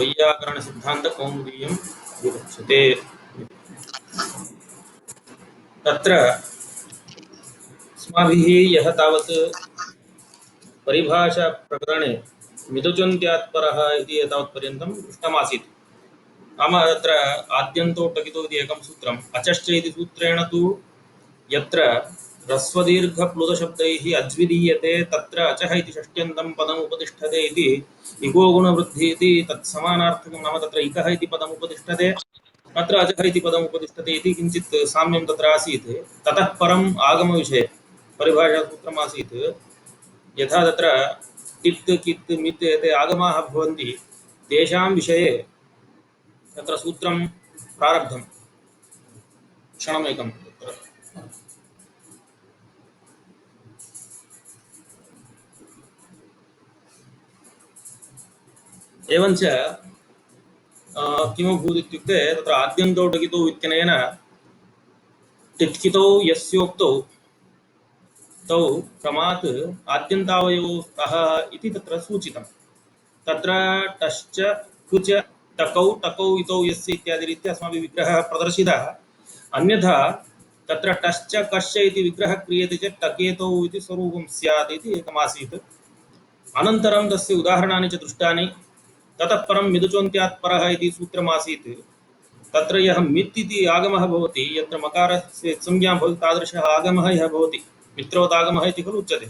वैयाकरणसिद्धान्तकौमुदीयं विवक्षते। तत्र अस्माभिः यः तावत् परिभाषाप्रकरणे मिदुचन्त्यात्परः इति एतावत्पर्यन्तं दृष्टमासीत्। नाम तत्र आद्यन्तो टकितो इति एकं सूत्रम्, अचश्च इति सूत्रेण तु यत्र ह्रस्वदीर्घप्लुतशब्दैः अद्विधीयते तत्र अचः इति षष्ट्यन्तं पदम् उपतिष्ठते इति इको गुणवृद्धि इति तत्समानार्थकं। नाम तत्र इकः इति पदम् उपतिष्ठते, अत्र अचः इति पदम् उपतिष्ठते इति किञ्चित् साम्यं तत्र आसीत्। ततः परम् आगमविषये परिभाषासूत्रम् आसीत्। यथा तत्र तित् कित् मित् एते आगमाः भवन्ति, तेषां विषये तत्र सूत्रं प्रारब्धं। क्षणमेकं तत्र एवञ्च किमभूत् इत्युक्ते तत्र आद्यन्तौ टकितौ इत्यनेन टित्कितौ यस्योक्तौ तौ क्रमात् आद्यन्तावयवौ स्तः इति तत्र सूचितं। तत्र टश्च कुच टकौ टकौ इतौ यस्य इत्यादि रीत्या अस्माभिः विग्रहः प्रदर्शितः। अन्यथा तत्र टश्च कश्च इति विग्रहः क्रियते चेत् टकेतौ इति स्वरूपं स्यात् इति एकमासीत्। अनन्तरं तस्य उदाहरणानि च दृष्टानि। ततः परं मिदुचोन्त्यात्परः इति सूत्रमासीत्। तत्र यः मित् इति आगमः भवति, यत्र मकारस्य संज्ञा भवति तादृशः आगमः यः भवति मित्रवदागमः इति खलु उच्यते।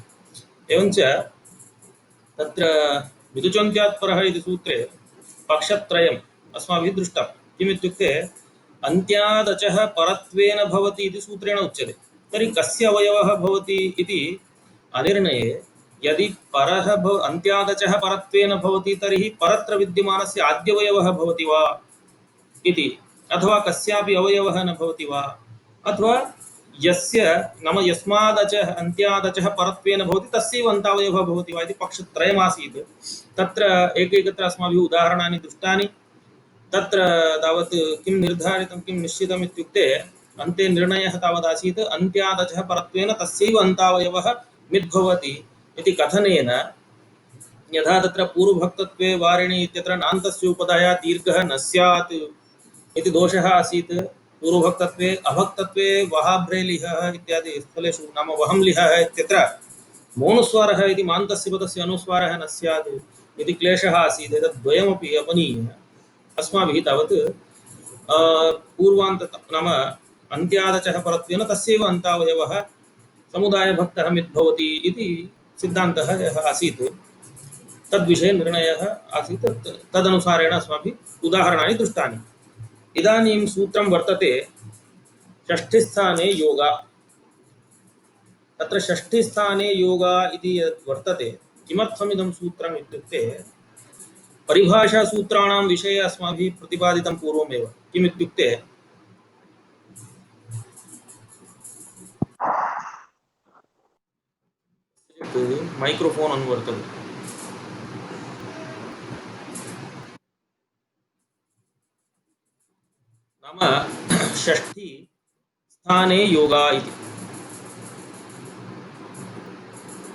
एवञ्च तत्र मिदुचोन्त्यात्परः इति सूत्रे पक्षत्रयम् अस्माभिः दृष्टं। किमित्युक्ते अन्त्यादचः परत्वेन भवति इति सूत्रेण उच्यते। तर्हि कस्य अवयवः भवति इति अनिर्णये यदि परः अन्त्यादचः परत्वेन भवति तर्हि परत्र विद्यमानस्य आद्यवयवः भवति वा इति, अथवा कस्यापि अवयवः न भवति वा, अथवा यस्य नाम यस्मादचः अन्त्यादचः परत्वेन भवति तस्यैव अन्तावयवः भवति वा इति पक्षत्रयमासीत्। तत्र एकैकत्र अस्माभिः उदाहरणानि दृष्टानि। तत्र तावत् किं निर्धारितं किं निश्चितम् इत्युक्ते अन्ते निर्णयः तावदासीत् अन्त्यादचः परत्वेन तस्यैव अन्तावयवः मिद्भवति इति कथनेन। यथा तत्र पूर्वभक्तत्वे वारिणि इत्यत्र नान्तस्य उपधाया दीर्घः न स्यात् इति दोषः आसीत्। पूर्वभक्तत्वे अभक्तत्वे वहाभ्रे लिहः इत्यादि स्थलेषु नाम वहं लिहः इत्यत्र मोनुस्वारः इति मान्तस्य पदस्य अनुस्वारः न स्यात् इति क्लेशः आसीत्। एतद्द्वयमपि अपनीय अस्माभिः तावत् पूर्वान्त नाम अन्त्यादचः परत्वेन तस्यैव अन्तावयवः समुदायभक्तः मिद्भवति इति सिद्धान्तः यः आसीत् तद्विषये निर्णयः आसीत्। तदनुसारेण अस्माभिः उदाहरणानि दृष्टानि। इदानीं सूत्रं वर्तते षष्ठीस्थाने योगा। तत्र षष्ठीस्थाने योगा इति यत् वर्तते, किमर्थमिदं सूत्रम् इत्युक्ते परिभाषासूत्राणां विषये अस्माभिः प्रतिपादितं पूर्वमेव। किमित्युक्ते मैक्रोफोन् अनुवर्तते। नाम षष्ठी स्थाने योगा इति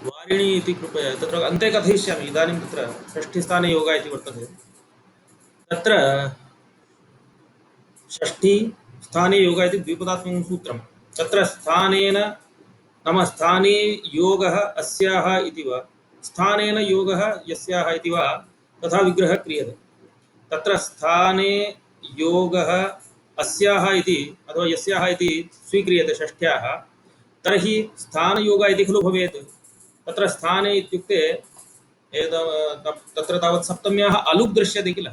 वारिणी इति कृपया तत्र अन्ते कथयिष्यामि। इदानीं तत्र षष्ठीस्थाने योगा इति वर्तते। तत्र षष्ठी स्थाने योगा इति द्विपदात्मकं सूत्रं। तत्र स्थानेन नाम स्थाने योगः अस्याः इति वा स्थानेन योगः यस्याः इति वा तथा विग्रहः क्रियते। तत्र स्थाने योगः अस्याः इति अथवा यस्याः इति स्वीक्रियते षष्ठ्याः, तर्हि स्थानयोगः इति खलु भवेत्। तत्र स्थाने इत्युक्ते तत्र तावत् सप्तम्याः अलुक् दृश्यते किल,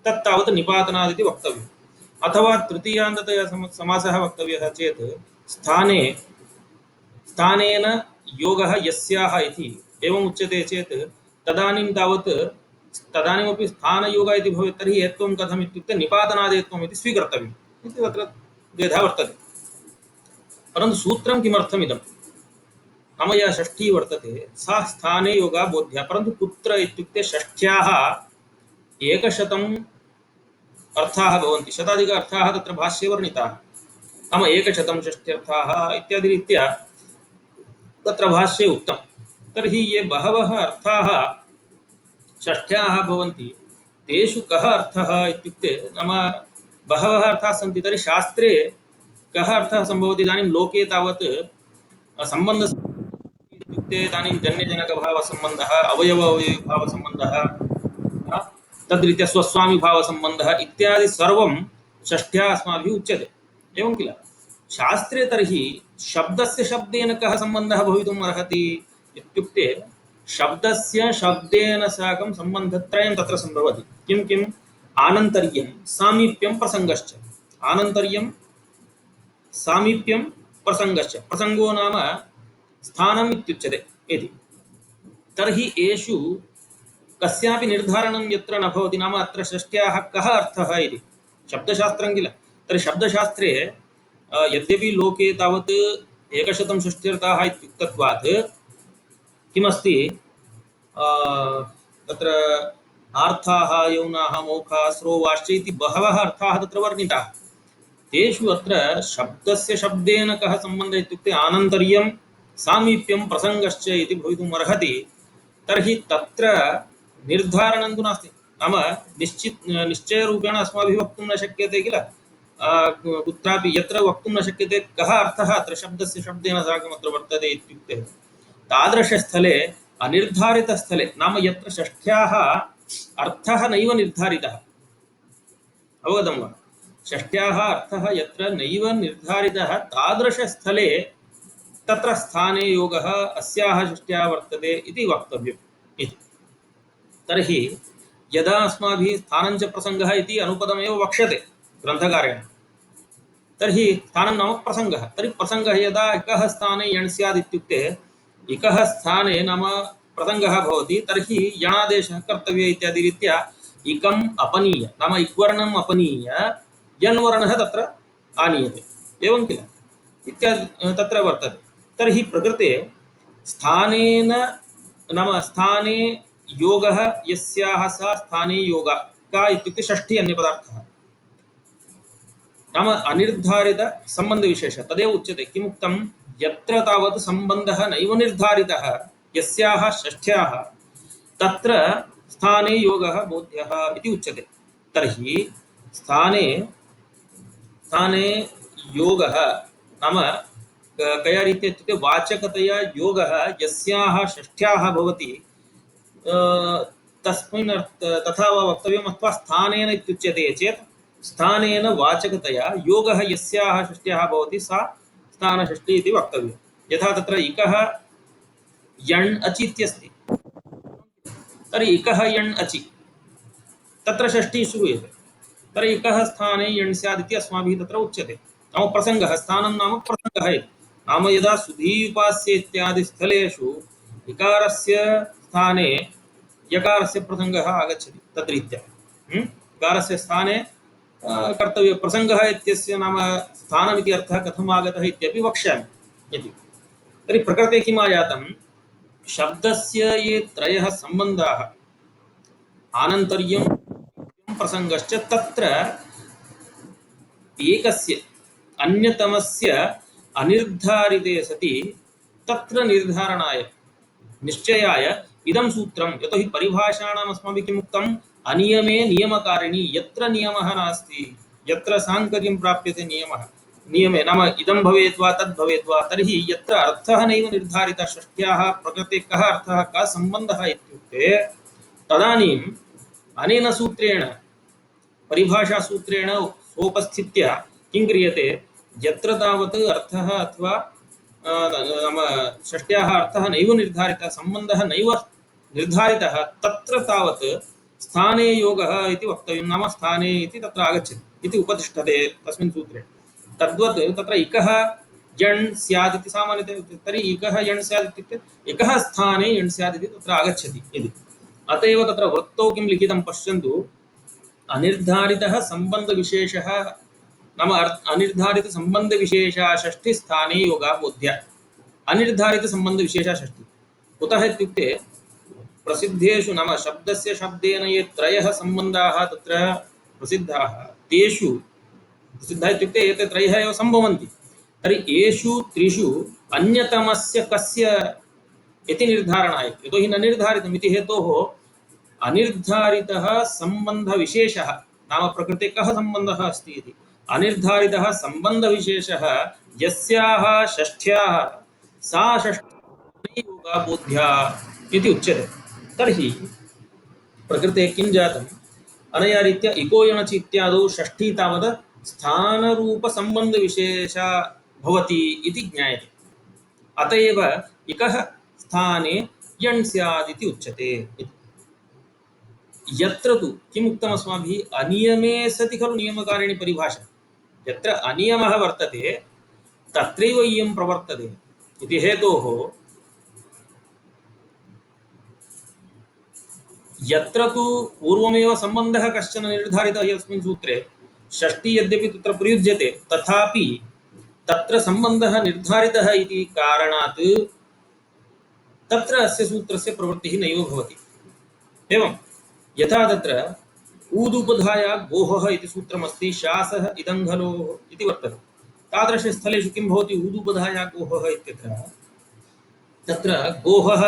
तत् तावत् निपातनात् इति वक्तव्यम्। अथवा तृतीयान्ततया समासः वक्तव्यः चेत् स्थाने स्थानेन योगः यस्याः इति एवम् उच्यते चेत् तदानीं तावत् तदानीमपि स्थानयोगः इति भवेत्। तर्हि एत्वं कथम् इत्युक्ते निपातनादेत्वम् इति स्वीकर्तव्यम् इति तत्र द्वेधा वर्तते। परन्तु सूत्रं किमर्थमिदं नाम या षष्ठी वर्तते सा स्थाने योगा बोध्या, परन्तु कुत्र इत्युक्ते षष्ठ्याः 100 अर्थाः भवन्ति। शताधिक अर्थाः तत्र भाष्ये वर्णिताः। नाम 100 षष्ट्यर्थाः इत्यादि रीत्या तत्र भाष्ये उक्तं। तर्हि ये बहवः अर्थाः षष्ठ्याः भवन्ति तेषु कः अर्थः इत्युक्ते नाम बहवः अर्थाः सन्ति। तर्हि शास्त्रे कः अर्थः सम्भवति? इदानीं लोके तावत् सम्बन्धः इत्युक्ते इदानीं जन्यजनकभावसम्बन्धः, अवयव-अवयविभावसम्बन्धः, तद्रीत्या स्वस्वामिभावसम्बन्धः इत्यादि सर्वं षष्ठ्या अस्माभिः उच्यते, एवं किल? शास्त्रे तर्हि शब्दस्य शब्देन कः सम्बन्धः भवितुम् अर्हति इत्युक्ते शब्दस्य शब्देन साकं सम्बन्धत्रयं तत्र सम्भवति। किं किम्? आनन्तर्यं, सामीप्यं, प्रसङ्गश्च। आनन्तर्यं, सामीप्यं, प्रसङ्गश्च। प्रसङ्गो नाम स्थानम् इत्युच्यते इति। तर्हि एषु कस्यापि निर्धारणं यत्र न भवति, नाम अत्र षष्ट्याः कः अर्थः इति शब्दशास्त्रं किल। तर्हि शब्दशास्त्रे यद्यपि लोके तावत् 100 षष्ट्यर्थाः इत्युक्तत्वात् किमस्ति, तत्र आर्थाः, यौनाः, मौखाः, स्रोवाश्च इति बहवः अर्थाः तत्र वर्णिताः। तेषु अत्र शब्दस्य शब्देन कः सम्बन्धः इत्युक्ते आनन्तर्यं, सामीप्यं, प्रसङ्गश्च इति भवितुम् अर्हति। तर्हि तत्र निर्धारणं तु नास्ति, नाम निश्चयरूपेण अस्माभिः वक्तुं न शक्यते किल। कुत्रापि यत्र वक्तुं न शक्यते कः अर्थः अत्र शब्दस्य शब्देन साकम् अत्र वर्तते इत्युक्ते तादृशस्थले, अनिर्धारितस्थले, नाम यत्र षष्ठ्याः अर्थः नैव निर्धारितः, अवगतं वा? षष्ठ्याः अर्थः यत्र नैव निर्धारितः तादृशस्थले तत्र स्थाने योगः अस्याः षष्ट्याः वर्तते इति वक्तव्यम् इति। तर्हि यदा अस्माभिः स्थानं च प्रसङ्गः इति अनुपदमेव वक्ष्यते ग्रन्थकारेण, तर्हि स्थानं नाम प्रसङ्गः। तर्हि प्रसङ्गः यदा एकः स्थाने यण् स्यात् इत्युक्ते एकः स्थाने नाम प्रसङ्गः भवति, तर्हि यणादेशः कर्तव्यः इत्यादि रीत्या इकम् अपनीय, नाम इक्वर्णम् अपनीय यण्वर्णः तत्र आनीयते, एवं किल इत्यादि तत्र वर्तते। तर्हि प्रकृते स्थानेन, नाम स्थाने योगः यस्याः सा स्थाने योगा का इत्युक्ते षष्ठी अन्यपदार्थः, नाम अनिर्धारित सम्बन्धविशेषः तदेव उच्यते। किमुक्तं? यत्र तावत् सम्बन्धः नैव निर्धारितः यस्याः षष्ठ्याः तत्र स्थाने योगः बोध्यः इति उच्यते। तर्हि स्थाने स्थाने योगः नाम कया रीत्या इत्युक्ते वाचकतया योगः यस्याः षष्ठ्याः भवति तस्मिन् तथा वा वक्तव्यम्, अथवा स्थानेन इत्युच्यते चेत् स्थानेन वाचकतया योगः यस्याः षष्ट्याः भवति सा स्थानषष्ठी इति वक्तव्यं। यथा तत्र इकः यण् अचि इत्यस्ति, तर्हि इकः यण् अचि तत्र षष्ठी श्रूयते, तर्हि इकः स्थाने यण् स्यात् इति अस्माभिः तत्र उच्यते। नाम प्रसङ्गः, स्थानं नाम प्रसङ्गः इति। नाम यदा सुधीयुपास्य इत्यादि स्थलेषु इकारस्य स्थाने यकारस्य प्रसङ्गः आगच्छति तद्रीत्या इकारस्य स्थाने कर्तव्य प्रसङ्गः इत्यस्य नाम स्थानमिति अर्थः कथम् आगतः इत्यपि वक्ष्यामि इति। तर्हि प्रकृते किम् आयातं? शब्दस्य ये त्रयः सम्बन्धाः आनन्तर्यं, प्रसङ्गश्च, तत्र एकस्य अन्यतमस्य अनिर्धारिते सति तत्र निर्धारणाय निश्चयाय इदं सूत्रं। यतो हि परिभाषाणाम् अस्माभिः किम् उक्तम्? अनियमे नियमकारिणी, यत्र नियमः नास्ति, यत्र साङ्कर्यं प्राप्यते नियमः, नियमे नाम इदं भवेत् वा तद् भवेत् वा, तर्हि यत्र अर्थः नैव निर्धारितः षष्ट्याः प्रकृते कः अर्थः, कः सम्बन्धः इत्युक्ते तदानीम् अनेन सूत्रेण, परिभाषासूत्रेण सोपस्थित्य किं क्रियते? यत्र तावत् अर्थः अथवा नाम षष्ट्याः अर्थः नैव निर्धारितः, सम्बन्धः नैव निर्धारितः, तत्र तावत् स्थाने योगः इति वक्तव्यं, नाम स्थाने इति तत्र आगच्छति इति उपतिष्ठते तस्मिन् सूत्रे। तद्वत् तत्र इकः यण् स्यात् इति सामान्यतया उच्यते। तर्हि इकः यण् स्यात् इत्युक्ते एकः स्थाने यण् स्यात् इति तत्र आगच्छति इति। अत एव तत्र वृत्तौ किं लिखितं पश्यन्तु, अनिर्धारितः सम्बन्धविशेषः नाम अनिर्धारितसम्बन्धविशेषः षष्ठीस्थाने योगा बोध्य। अनिर्धारितसम्बन्धविशेषः षष्ठी कुतः इत्युक्ते प्रसिद्धेषु नाम शब्दस्य शब्देन ये त्रयः सम्बन्धाः तत्र प्रसिद्धाः, तेषु प्रसिद्धः इत्युक्ते एते त्रयः एव सम्भवन्ति। तर्हि एषु त्रिषु अन्यतमस्य कस्य इति निर्धारणाय, यतो हि न निर्धारितम् इति हेतोः अनिर्धारितः सम्बन्धविशेषः नाम प्रकृते कः सम्बन्धः अस्ति इति अनिर्धारितः सम्बन्धविशेषः यस्याः षष्ठ्याः सा षष्ठी योगा बोध्या इति उच्यते। तर्हि प्रकृते किं जातम् अनया रीत्या इको यणचि इत्यादौ षष्ठी तावत् स्थानरूपसम्बन्धविशेषा भवति इति ज्ञायते। अत एव इकः स्थाने यण् स्यात् इति उच्यते। यत्र तु किम् उक्तम् अस्माभिः अनियमे सति खलु नियमकारिणी परिभाषा। यत्र अनियमः वर्तते तत्रैव इयं प्रवर्तते इति हेतोः यत्र तु पूर्वमेव सम्बन्धः कश्चन निर्धारितः यस्मिन् सूत्रे षष्ठी यद्यपि तत्र प्रयुज्यते तथापि तत्र सम्बन्धः निर्धारितः इति कारणात् तत्र अस्य सूत्रस्य प्रवृत्तिः नैव भवति। एवं यथा तत्र ऊदुपधाया गोहः इति सूत्रमस्ति शासः इदङ्घलोः इति वर्तते। तादृशस्थलेषु किं भवति ऊदुपधाया गोहः इत्यत्र तत्र गोहः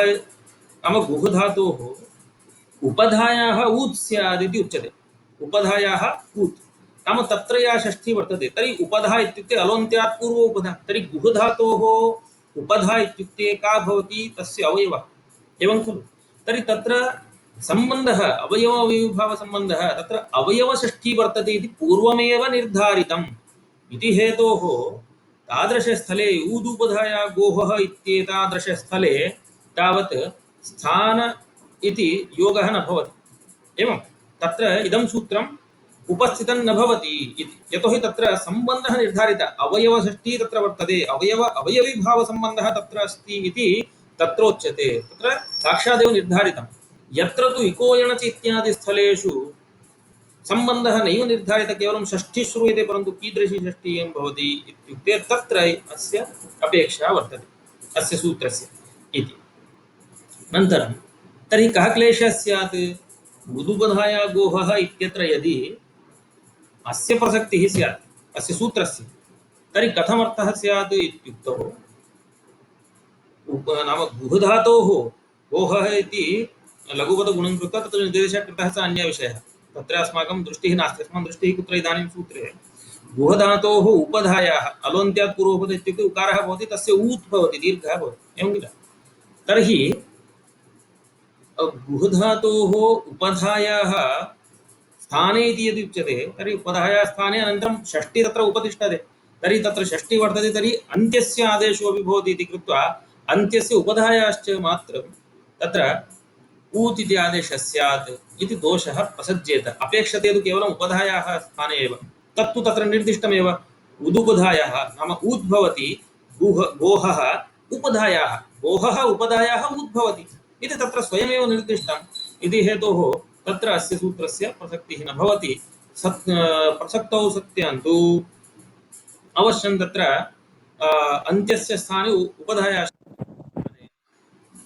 नाम गुहधातोः उपधायाः ऊत् स्यात् इति उच्यते। उपधायाः ऊत् नाम तत्र या षष्ठी वर्तते तर्हि उपधा इत्युक्ते अलोन्त्यात् पूर्व उपधा तर्हि गुहधातोः उपधा इत्युक्ते का भवति तस्य अवयवः एवं खलु। तर्हि तत्र सम्बन्धः अवयव अवयवभाव सम्बन्धः तत्र अवयवषष्ठी वर्तते इति पूर्वमेव निर्धारितम् इति हेतोः तादृशस्थले ऊदुपधाया गोहः इत्येतादृशस्थले तावत् स्थान इति योगः न भवति। एवं तत्र इदं सूत्रम् उपस्थितं न भवति इति यतोहि तत्र सम्बन्धः निर्धारितः अवयवषष्ठी तत्र वर्तते अवयविभावसम्बन्धः तत्र अस्ति इति तत्रोच्यते। तत्र साक्षादेव निर्धारितं। यत्र तु इको यणचि इत्यादि स्थलेषु सम्बन्धः नैव निर्धारितः केवलं षष्ठी श्रूयते परन्तु कीदृशी षष्ठी एवं भवति इत्युक्ते तत्र अस्य अपेक्षा वर्तते अस्य सूत्रस्य इति। अनन्तरं तर्हि कः क्लेशः स्यात् ऊदुपधाया गोहः इत्यत्र यदि अस्य प्रसक्तिः स्यात् अस्य सूत्रस्य तर्हि कथमर्थः स्यात् इत्युक्तौ नाम गुहधातोः गोहः इति लघुपदगुणं कृत्वा तत्र निर्देशः कृतः च अन्यः विषयः तत्र अस्माकं दृष्टिः नास्ति। अस्माकं दृष्टिः कुत्र इदानीं सूत्रे गुहधातोः उपधायाः अलोन्त्यात् पूर्वपद इत्युक्ते उकारः भवति तस्य ऊत् भवति दीर्घः भवति एवं किल। तर्हि गुहधातोः उपधायाः स्थाने इति यदि उच्यते तर्हि उपधायाः स्थाने अनन्तरं षष्ठी तत्र उपतिष्ठते तर्हि तत्र षष्ठी वर्तते तर्हि अन्त्यस्य आदेशो अपि भवति इति कृत्वा अन्त्यस्य उपधायाश्च मात्रं तत्र ऊत् इति आदेशः स्यात् इति दोषः प्रसज्येत। अपेक्षते तु केवलम् उपधायाः स्थाने एव तत्तु तत्र निर्दिष्टमेव उदुपधायाः नाम ऊत् भवति गोहः उपधायाः गोहः उपधायाः ऊत् भवति इति तत्र स्वयमेव निर्दिष्टम् इति हेतोः तत्र अस्य सूत्रस्य प्रसक्तिः न भवति। प्रसक्तौ सत्यान्तु अवश्यं तत्र अन्त्यस्य स्थाने उपधायाः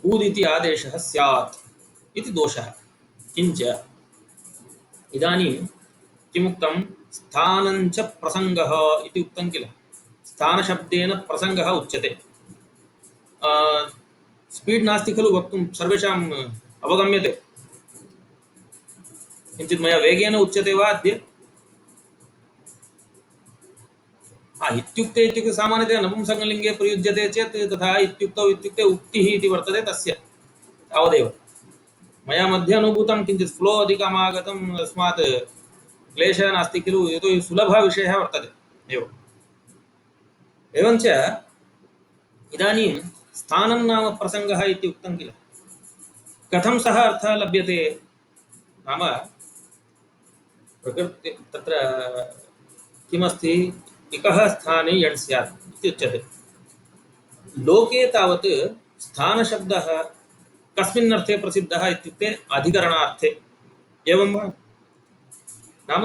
ऊद् इति आदेशः स्यात् इति दोषः। किञ्च इदानीं किमुक्तं स्थानञ्च प्रसङ्गः इति उक्तं किल। स्थानशब्देन प्रसङ्गः उच्यते। स्पीड् नास्ति खलु वक्तुं सर्वेषाम् अवगम्यते। किञ्चित् मया वेगेन उच्यते वा अद्य इत्युक्ते सामान्यतया नपुंसकलिङ्गे प्रयुज्यते चेत् तथा इत्युक्तौ इत्युक्ते उक्तिः इति वर्तते तस्य तावदेव। मया मध्ये अनुभूतं किञ्चित् फ्लो अधिकम् आगतं तस्मात् क्लेशः नास्ति खलु यतोहि सुलभः विषयः वर्तते एवम्। एवञ्च इदानीं स्थानं नाम प्रसङ्गः इति उक्तं किल। कथं सः अर्थः लभ्यते नाम प्रकृति तत्र किमस्ति इकः स्थाने यण् स्यात् इति उच्यते। लोके तावत् स्थानशब्दः कस्मिन् अर्थे प्रसिद्धः इत्युक्ते अधिकरणार्थे एवं वा नाम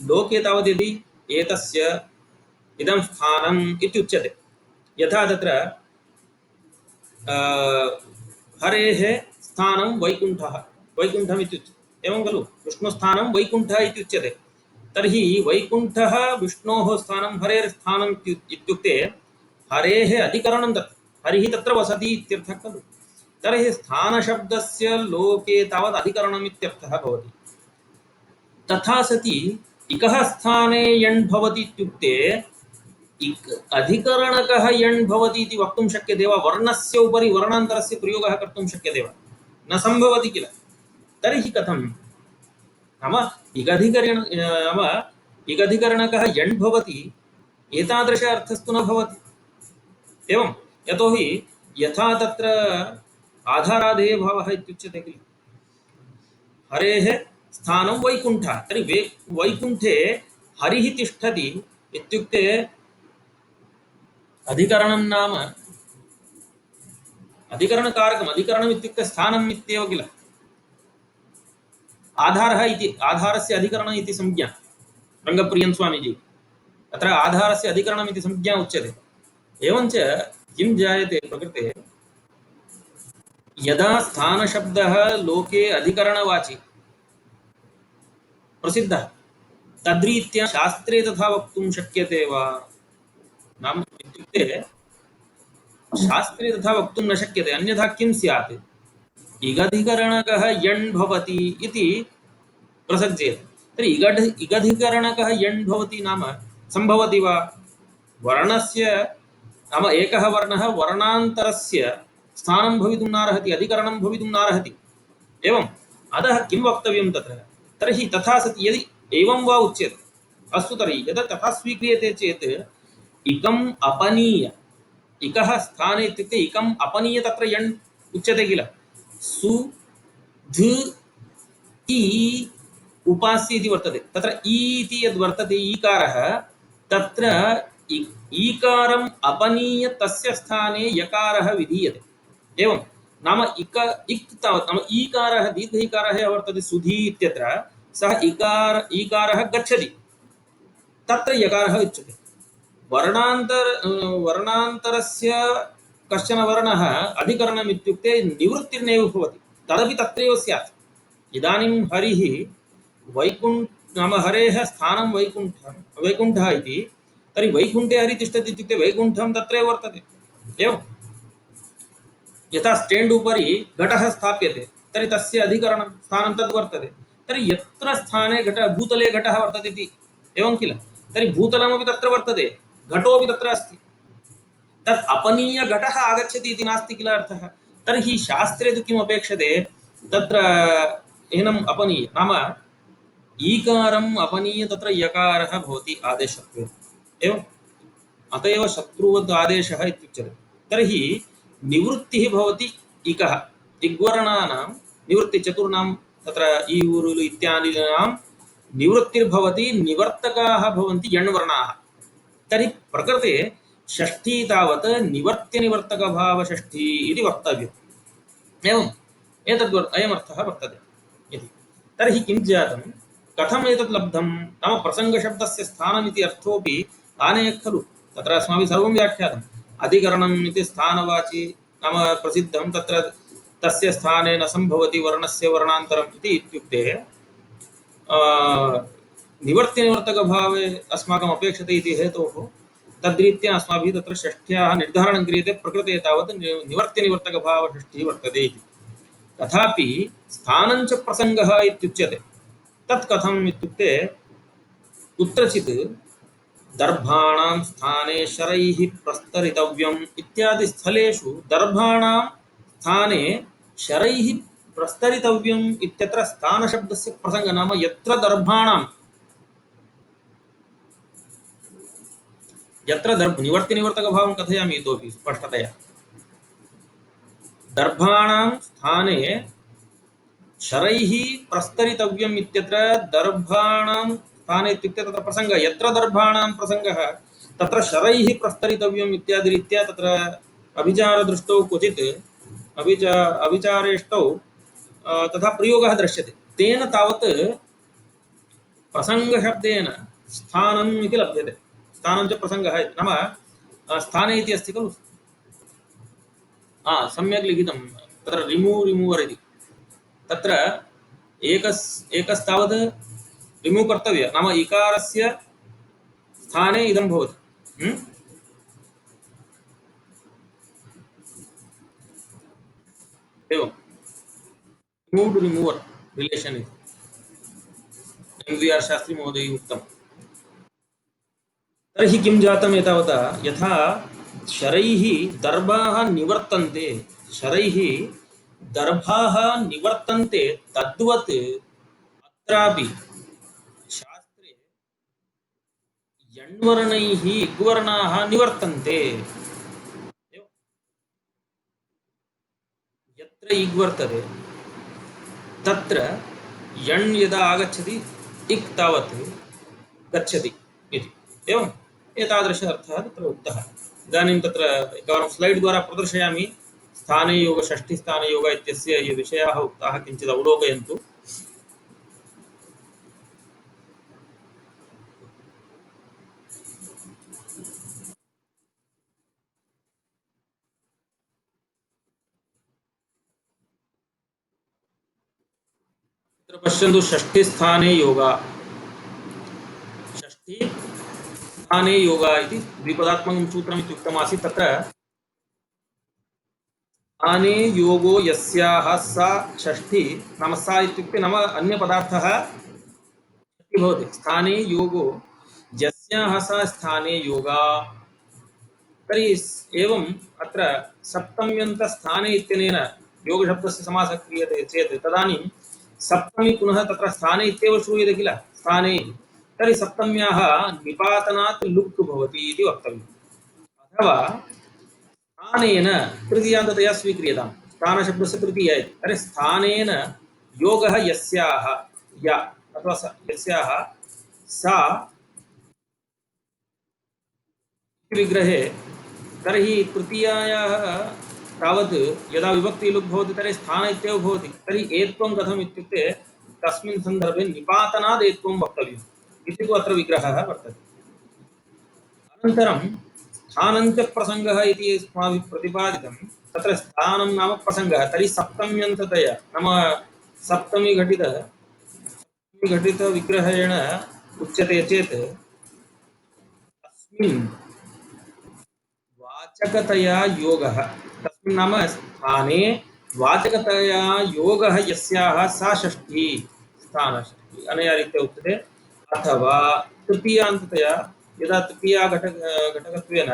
लोके तावत् यदि एतस्य इदं स्थानम् इत्युच्यते यथा तत्र हरेः स्थानं वैकुण्ठः वैकुण्ठम् इत्युच्यते एवं खलु। विष्णुस्थानं वैकुण्ठः इत्युच्यते तर्हि वैकुण्ठः विष्णोः स्थानं हरेर्स्थानम् इत्युक्ते हरेः अधिकरणं तत् हरिः तत्र वसति इत्यर्थः खलु। तर्हि स्थानशब्दस्य लोके तावत् अधिकरणम् इत्यर्थः भवति। तथा सति इकः स्थाने यण् भवति इत्युक्ते इक् अधिकरणकः यण् भवति इति वक्तुं शक्यते वा? वर्णस्य उपरि वर्णान्तरस्य प्रयोगः कर्तुं शक्यते वा? न सम्भवति किल। तर्हि कथं नाम इगधिकरणकः यण् भवति, एतादृश अर्थस्तु न भवति। एवं यतोहि यथा तत्र आधारादेः भावः इत्युच्यते किल। हरेः स्थानं वैकुण्ठः, तर्हि वैकुण्ठे हरिः तिष्ठति इत्युक्ते अधिकरणं नाम अधिकरणकारकम्। अधिकरणम् इत्युक्ते स्थानम् इत्येव किल। आधारः इति आधारस्य अधिकरणम् इति संज्ञा। रङ्गप्रियन् स्वामीजी अत्र आधारस्य अधिकरणम् इति संज्ञा उच्यते। एवञ्च किं जायते प्रकृते, यदा स्थानशब्दः लोके अधिकरणवाची प्रसिद्धः, तद्रीत्या शास्त्रे तथा वक्तुं शक्यते वा? नाम इत्युक्ते शास्त्रे तथा वक्तुं न शक्यते, अन्यथा किं स्यात्? इगधिकरणकः यण् भवति इति प्रसज्येते। तर्हि इगधिकरणकः यण् भवति नाम सम्भवति वा? वर्णस्य नाम एकः वर्णः वर्णान्तरस्य स्थानं भवितुं नार्हति, अधिकरणं भवितुं नार्हति। एवम् अतः किं वक्तव्यं तत्र? तर्हि तथा सति यदि एवं वा उच्यते, अस्तु तर्हि यदा तथा स्वीक्रियते चेत् इकम् अपनीय, इकः स्थाने इत्युक्ते इकम् अपनीय तत्र यण् उच्यते किल। सु ध इ उपास्य इति वर्तते। तत्र इ इति यद् वर्तते ईकारः, तत्र ईकारम् अपनीय तस्य स्थाने यकारः विधीयते। एवं नाम इक इक् तावत् नाम ईकारः दीर्घ ईकारः यः वर्तते सुधी इत्यत्र, सः ईकारः गच्छति, तत्र यकारः उच्यते। वर्णान्तरस्य कश्चन वर्णः अधिकरणम् इत्युक्ते निवृत्तिर्नैव भवति, तदपि तत्रैव स्यात्। इदानीं हरिः नाम हरेः स्थानं वैकुण्ठः इति, तर्हि वैकुण्ठे हरिः तिष्ठति इत्युक्ते वैकुण्ठं तत्रैव वर्तते। एवं यथा स्टेण्ड् उपरि घटः स्थाप्यते, तर्हि तस्य अधिकरणं स्थानं तद् वर्तते। तर्हि यत्र स्थाने भूतले घटः वर्तते इति एवं किल। तर्हि भूतलमपि तत्र वर्तते, घटोपि तत्र अस्ति, तत् अपनीय घटः आगच्छति इति नास्ति किल अर्थः। तर्हि शास्त्रे तु किम् अपेक्षते, तत्र एनम् अपनीय नाम ईकारम् अपनीय तत्र यकारः भवति आदेशत्वेन। एवम् अत एव शत्रुवद् आदेशः इत्युच्यते। तर्हि निवृत्तिः भवति इकः, इग्वर्णानां निवृत्ति, चतुर्णां तत्र इ ऊरु इत्यादीनां निवृत्तिर्भवति, निवर्तकाः भवन्ति यण्वर्णाः। तर्हि प्रकृते षष्ठी तावत् निवर्त्यनिवर्तकभावषष्ठी इति वक्तव्यम्। एवम् अयमर्थः वर्तते इति। तर्हि किं जातं, कथम् एतत् लब्धं नाम प्रसङ्गशब्दस्य स्थानमिति अर्थोऽपि आनेयः खलु। तत्र अस्माभिः सर्वं व्याख्यातम्। अधिकरणम् इति स्थानवाची नाम प्रसिद्धं, तत्र तस्य स्थाने न सम्भवति वर्णस्य वर्णान्तरम् इति इत्युक्ते निवर्त्यनिवर्तकभावे अस्माकम् अपेक्षते इति हेतोः तद्रीत्या अस्माभिः तत्र षष्ठ्याः निर्धारणं क्रियते। प्रकृते तावत् निवर्त्यनिवर्तकभावषष्ठी वर्तते इति। तथापि स्थानञ्च प्रसङ्गः इत्युच्यते। तत् कथम् इत्युक्ते, कुत्रचित् दर्भाणां स्थाने शरैः प्रस्तरितव्यम् इत्यादि स्थलेषु दर्भाणां स्थाने शरैः प्रस्तरितव्यम् इत्यत्र स्थानशब्दस्य प्रसङ्गः नाम यत्र निवर्त्यनिवर्तकभावं कथयामि इतोपि स्पष्टतया। दर्भाणां स्थाने शरैः प्रस्तरितव्यम् इत्यत्र दर्भाणां स्थाने इत्युक्ते तत्र प्रसङ्गः, यत्र दर्भाणां प्रसङ्गः तत्र शरैः प्रस्तरितव्यम् इत्यादि रीत्या तत्र अभिचारदृष्टौ क्वचित् अभिचारेष्टौ तथा प्रयोगः दृश्यते। तेन तावत् प्रसङ्गशब्देन स्थानम् इति लभ्यते। स्थानं च प्रसङ्गः नाम स्थाने इति अस्ति खलु, सम्यक् लिखितं तत्र रिमूवर् इति। तत्र एकस्तावत् रिमूव् कर्तव्य नाम इकारस्य स्थाने इदं भवति। एवं रिमूव्ड रिमूवर रिलेशन इति MVR शास्त्री महोदय उक्तम्। तर्हि किं जातम् एतावता यथा शरैः दर्भाः निवर्तन्ते, शरैः दर्भाः निवर्तन्ते तद्वत् अत्रापि शास्त्रे यण्वर्णैः इग्वर्णाः निवर्तन्ते। यत्र इग् वर्तते तत्र यण् यदा आगच्छति इक् तावत् गच्छति इति। एवम् एतादृश अर्थः तत्र उक्तः। इदानीं तत्र एकवारं स्लैड् द्वारा प्रदर्शयामि। स्थाने योग षष्ठीस्थाने योग इत्यस्य ये विषयाः उक्ताः किञ्चित् अवलोकयन्तु। तत्र पश्यन्तु षष्ठीस्थाने योग, षष्ठीस्थाने योग इति द्विपदात्मकं सूत्रम् इत्युक्तमासीत्। तत्र स्थाने योगो यस्याः सा षष्ठी, नाम सा इत्युक्ते नाम अन्यपदार्थः भवति। स्थाने योगो यस्याः सा स्थाने योगा, तर्हि एवं अत्र सप्तम्यन्तस्थाने इत्यनेन योगशब्दस्य समासः क्रियते चेत् तदानीं सप्तमी पुनः तत्र स्थाने इत्येव श्रूयते किल, स्थाने। तर्हि सप्तम्याः निपातनात् लुक् भवति इति वक्तव्यम्। अथवा स्थानेन तृतीयान्ततया स्वीक्रियतां, स्थानशब्दस्य तृतीया इति। तर्हि स्थानेन योगः यस्याः या अथवा यस्याः सा विग्रहे, तर्हि तृतीयायाः तावत् यदा विभक्तिलुक् भवति तर्हि स्थान इत्येव भवति। तर्हि एत्वं कथम् इत्युक्ते तस्मिन् सन्दर्भे निपातनाद् एत्वं वक्तव्यम् इति तु अत्र विग्रहः वर्तते। अनन्तरं स्थानञ्च प्रसङ्गः इति अस्माभिः प्रतिपादितं। तत्र स्थानं नाम प्रसङ्गः। तर्हि सप्तम्यन्ततया नाम सप्तमी घटितविग्रहेण उच्यते चेत् तस्मिन् वाचकतया योगः, तस्मिन् नाम स्थाने वाचकतया योगः यस्याः सा षष्ठी, स्थानषष्ठी अनया रीत्या उच्यते। अथवा तृतीयान्ततया यदा तृतीया घटकत्वेन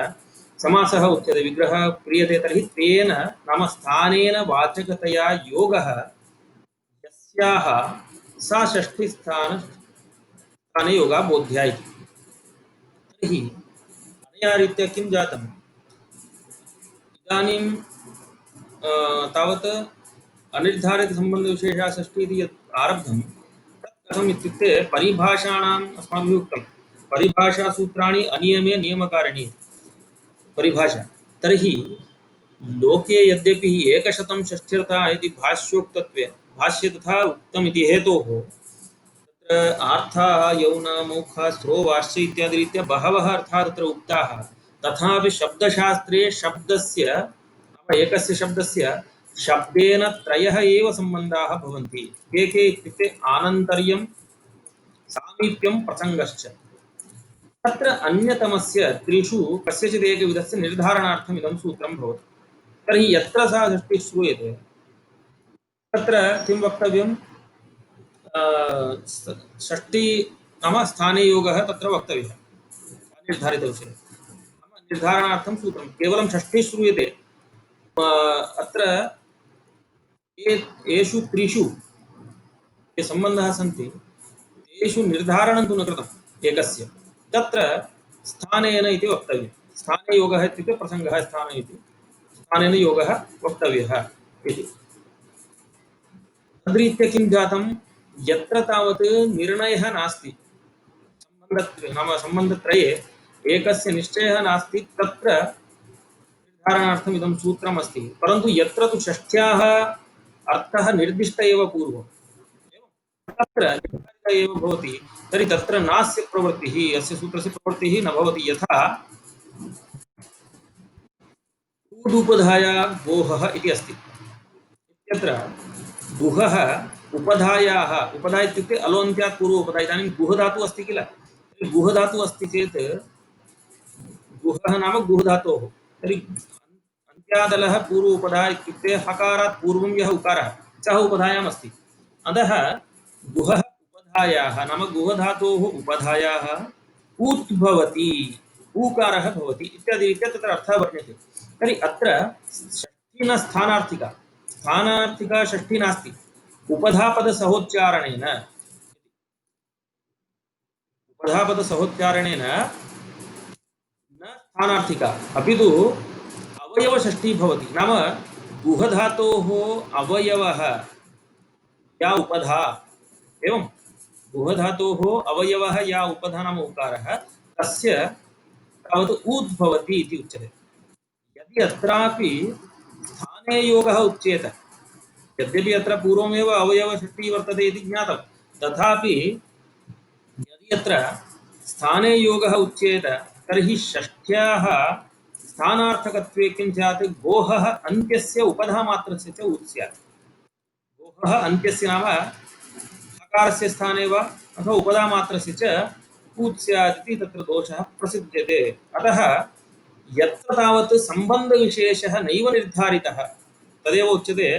समासः उच्यते, विग्रहः क्रियते, तर्हि तेन नाम स्थानेन वाचकतया योगः यस्याः सा षष्ठी स्थाने योगा बोध्या इति। तर्हि अनया रीत्या किं जातम्, इदानीं तावत् अनिर्धारितसम्बन्धविशेषा षष्ठी इति यत् आरब्धं तत् कथम् इत्युक्ते परिभाषाणाम् अस्माभिः उक्तं, परिभाषासूत्राणि अनियमे नियमकारिणी परिभाषा। तर्हि लोके यद्यपि 100 षष्ठ्यर्थाः इति भाष्योक्तत्वे भाष्ये तथा उक्तम् इति हेतोः तत्र अर्थाः यौन मौख स्रो वाश्य इत्यादि रीत्या बहवः अर्थाः तत्र उक्ताः। तथापि शब्दशास्त्रे शब्दस्य एकस्य शब्दस्य शब्देन त्रयः एव सम्बन्धाः भवन्ति। के के इत्युक्ते आनन्तर्यं, सामीप्यं, प्रसङ्गश्च। तत्र अन्यतमस्य त्रिषु कस्यचित् एकविधस्य निर्धारणार्थम् इदं सूत्रं भवति। तर्हि यत्र सा षष्टिः श्रूयते तत्र किं वक्तव्यं, षष्ठी नाम स्थाने योगः तत्र वक्तव्यः निर्धारितविषये। नाम निर्धारणार्थं सूत्रं केवलं षष्ठी श्रूयते, अत्र येषु त्रिषु ये सम्बन्धाः सन्ति तेषु निर्धारणं तु न कृतम् एकस्य, तत्र स्थानेन इति वक्तव्यं। स्थाने योगः इत्युक्ते प्रसङ्गः स्थाने इति, स्थानेन योगः वक्तव्यः इति। तद्रीत्या किं जातं, यत्र तावत् निर्णयः नास्ति, नाम सम्बन्धत्रये एकस्य निश्चयः नास्ति, तत्र निर्धारणार्थम् इदं सूत्रम् अस्ति। परन्तु यत्र तु षष्ठ्याः अर्थः निर्दिष्ट एव पूर्वं, तत्र निर्धारित एव भवति, तर्हि तत्र नास्य प्रवृत्तिः, अस्य सूत्रस्य प्रवृत्तिः न भवति। यथा ऊदुपधाया गोहः इति अस्ति, इत्यत्र गुहः उपधायाः, उपधा इत्युक्ते अलोन्त्यात् पूर्व उपधा। इदानीं गुह धातुः अस्ति किल, गुह धातुः अस्ति चेत् गुहः नाम गुह धातोः, तर्हि विद्यादलः पूर्व उपधा इत्युक्ते हकारात् पूर्वं यः उकारः सः उपधायाम् अस्ति। अतः गुहः उपधायाः नाम गुहधातोः उपधायाः ऊत् भवति, ऊकारः भवति इत्यादि रीत्या तत्र अर्थः वर्ण्यते। तर्हि अत्र षष्ठी न स्थानार्थिका, स्थानार्थिका षष्ठी नास्ति। उपधापदसहोच्चारणेन उपधापदसहोच्चारणेन न स्थानार्थिका अपितु अवयवषष्ठी भवति। नाम गुहधातोः अवयवः या उपधा, एवं गुहधातोः अवयवः या उपधा नाम उकारः तस्य तावत् ऊत् भवति इति उच्यते। यदि अत्रापि स्थाने योगः उच्येत, यद्यपि अत्र पूर्वमेव अवयवषष्ठी वर्तते इति ज्ञातं, तथापि यदि अत्र स्थाने योगः उच्येत तर्हि षष्ठ्याः स्थानार्थकत्वे किं स्यात्, गोहः अन्त्यस्य उपधामात्रस्य च ऊत् स्यात्। गोहः अन्त्यस्य नाम हकारस्य स्थाने वा अथवा उपधामात्रस्य च ऊत् स्यात् इति तत्र दोषः प्रसिद्ध्यते। अतः यत्र तावत् सम्बन्धविशेषः नैव निर्धारितः तदेव उच्यते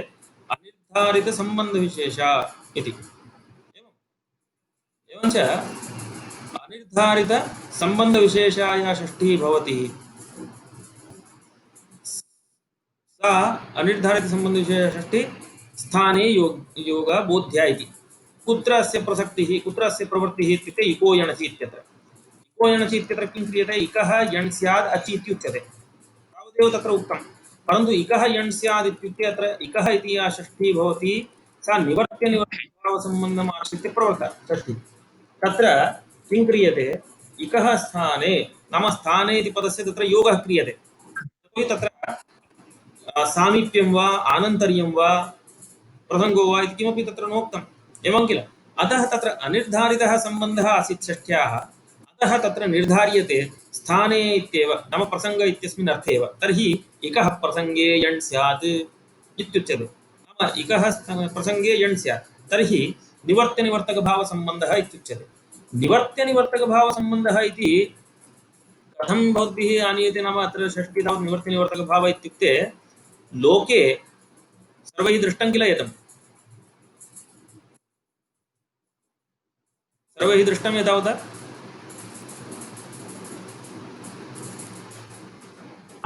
अनिर्धारितसम्बन्धविशेषः इति। एवञ्च अनिर्धारितसम्बन्धविशेषाय षष्ठी भवति, सा अनिर्धारितसम्बन्धविशेषषष्ठी स्थाने योग बोध्या इति। कुत्र अस्य प्रसक्तिः, कुत्र अस्य प्रवृत्तिः इत्युक्ते इको यणचि इत्यत्र। इको यणचि इत्यत्र किं क्रियते, इकः यण् स्यात् अचि इति उच्यते, तावदेव तत्र उक्तं। परन्तु इकः यण् स्यात् इत्युक्ते अत्र इकः इति या षष्ठी भवति सा निवर्त्यनिवर्तकभावसम्बन्धम् आश्रित्य प्रवृत्ता षष्ठी। तत्र किं क्रियते, इकः स्थाने नाम स्थाने इति पदस्य तत्र योगः क्रियते। तत्र सामीप्यं वा आनन्तर्यं वा प्रसंगो वा इति किमपि तत्र नोक्तम्, एवं किल। अतः तत्र अनिर्धारितः सम्बन्धः आसीत् षष्ठ्याः, अतः तत्र निर्धार्यते स्थाने इत्येव नाम प्रसंग इत्यस्मिन् अर्थे एव। तर्हि इकः प्रसंगे यण् स्यात् इत्युच्यते, नाम इकः प्रसंगे यण् स्यात्, तर्हि निवर्त्यनिवर्तकभावसम्बन्धः इत्युच्यते। निवर्त्यनिवर्तकभावसम्बन्धः इति कथं भवद्भिः आनीयते, नाम अत्र षष्ठी तावत् निवर्त्यनिवर्तकभाव इत्युक्ते लोके सर्वैः दृष्टं किल, एतम् सर्वैः दृष्टम् एतावता।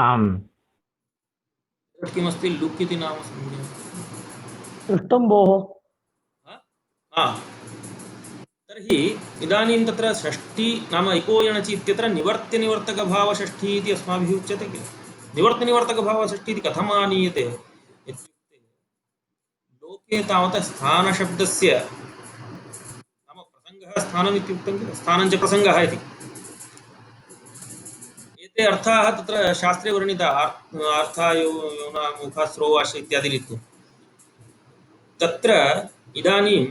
आम् किमस्ति लुक् इति नाम संज्ञा, दृष्टं भोः। तर्हि इदानीं तत्र षष्ठी नाम इको यणचि इत्यत्र निवर्त्यनिवर्तकभावषष्ठी इति अस्माभिः उच्यते किल। निवर्त्यनिवर्तकभावषष्ठी इति कथम् आनीयते इत्युक्ते लोके तावत् स्थानशब्दस्य नाम प्रसङ्गः स्थानम् इत्युक्तं किल, स्थानं च प्रसङ्गः इति। एते अर्थाः तत्र शास्त्रे वर्णिताः, अर्थायो योना मुखा स्रोवाश इत्यादि रीत्या। तत्र इदानीं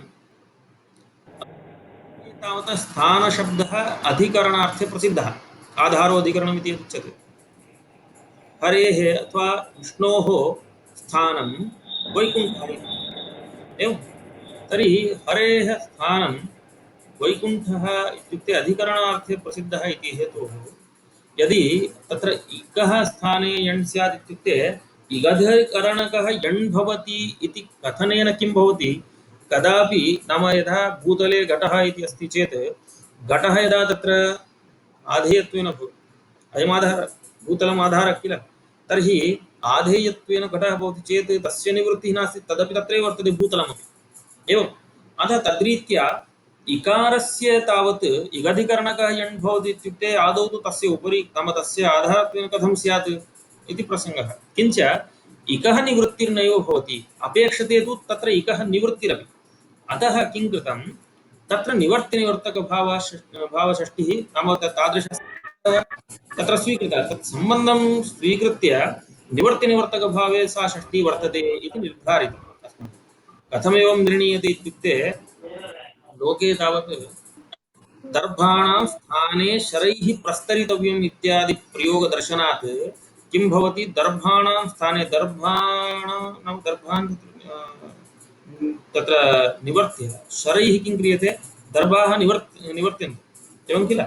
तावत् स्थानशब्दः अधिकरणार्थे प्रसिद्धः, आधारो अधिकरणम् इति उच्यते। हरेः अथवा विष्णोः स्थानं वैकुण्ठः एवं। तर्हि हरेः स्थानं वैकुण्ठः इत्युक्ते अधिकरणार्थे प्रसिद्धः इति हेतोः यदि तत्र इकः स्थाने यण् स्यात् इत्युक्ते इगधिकरणकः यण् भवति इति कथनेन किं भवति, कदापि नाम यथा भूतले घटः इति अस्ति चेत् घटः यदा तत्र आधेयत्वेन भवति, अयमाधारः भूतलम् आधारः किल, तर्हि आधेयत्वेन घटः भवति चेत् तस्य निवृत्तिः नास्ति, तदपि तत्रैव वर्तते भूतलमपि एवं। अतः तद्रीत्या इकारस्य तावत् इगधिकरणकः यण् भवति इत्युक्ते आदौ तु तस्य उपरि नाम तस्य आधारत्वेन कथं स्यात् इति प्रसङ्गः। किञ्च इकः निवृत्तिर्नैव भवति, अपेक्षते तु तत्र इकः निवृत्तिरपि। अतः किं कृतं, तत्र निवर्त्यनिवर्तकभावषष्ठिः नाम तादृश तत्र स्वीकृतः, तत् सम्बन्धं स्वीकृत्य निवर्त्यनिवर्तकभावे सा षष्ठी वर्तते इति निर्धारितम् अस्माभिः। कथमेवं निर्णीयते इत्युक्ते लोके तावत् दर्भाणां स्थाने शरैः प्रस्तरितव्यम् इत्यादि प्रयोगदर्शनात् किं भवति, दर्भाणां स्थाने दर्भाणां नाम दर्भान् तत्र निवर्त्य शरैः किं क्रियते, दर्भाः निवर्त्यन्ते एवं किल।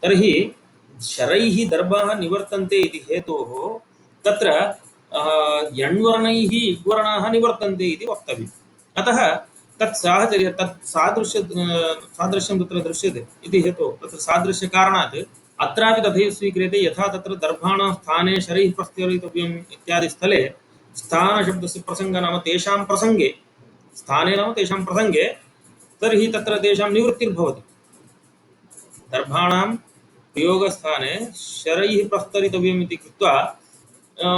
तर्हि शरैः दर्भाः निवर्तन्ते इति हेतोः तत्र यण्वर्णैः इग्वर्णाः निवर्तन्ते इति वक्तव्यम्। अतः सादृश्यं तत्र दृश्यते इति हेतोः तत्र सादृश्यकारणात् अत्रापि तथैव स्वीक्रियते। यथा तत्र दर्भाणां स्थाने शरैः प्रस्तरितव्यम् इत्यादि स्थले स्थानशब्दस्य प्रसङ्गः नाम तेषां प्रसङ्गे, स्थाने नाम तेषां प्रसङ्गे, तर्हि तत्र तेषां निवृत्तिर्भवति। दर्भाणां प्रयोगस्थाने शरैः प्रस्तरितव्यम् इति कृत्वा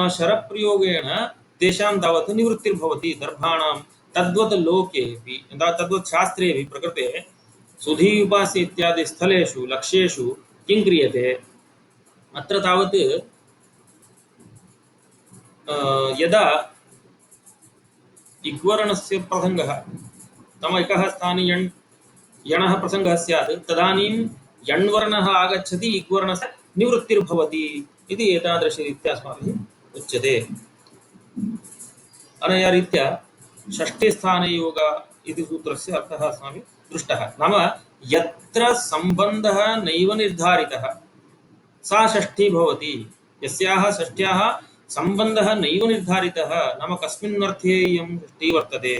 शरप्रयोगेण तेषां तावत् निवृत्तिर्भवति दर्भाणां। तद्वत् लोकेऽपि तद्वत् शास्त्रेऽपि प्रकृते सुधी उपास्य इत्यादि स्थलेषु लक्ष्येषु किं क्रियते, अत्र तावत् यदा इग्वर्णस्य प्रसङ्गः नाम एकः स्थाने यणः प्रसङ्गः स्यात् तदानीं यण्वर्णः आगच्छति, इग्वर्णस्य निवृत्तिर्भवति इति एतादृशरीत्या अस्माभिः उच्यते। अनया रीत्या षष्ठे स्थाने योग इति सूत्रस्य अर्थः अस्माभिः दृष्टः। नाम यत्र सम्बन्धः नैव निर्धारितः सा षष्ठी भवति। यस्याः षष्ठ्याः सम्बन्धः नैव निर्धारितः नाम कस्मिन्नर्थे इयं षष्ठी वर्तते,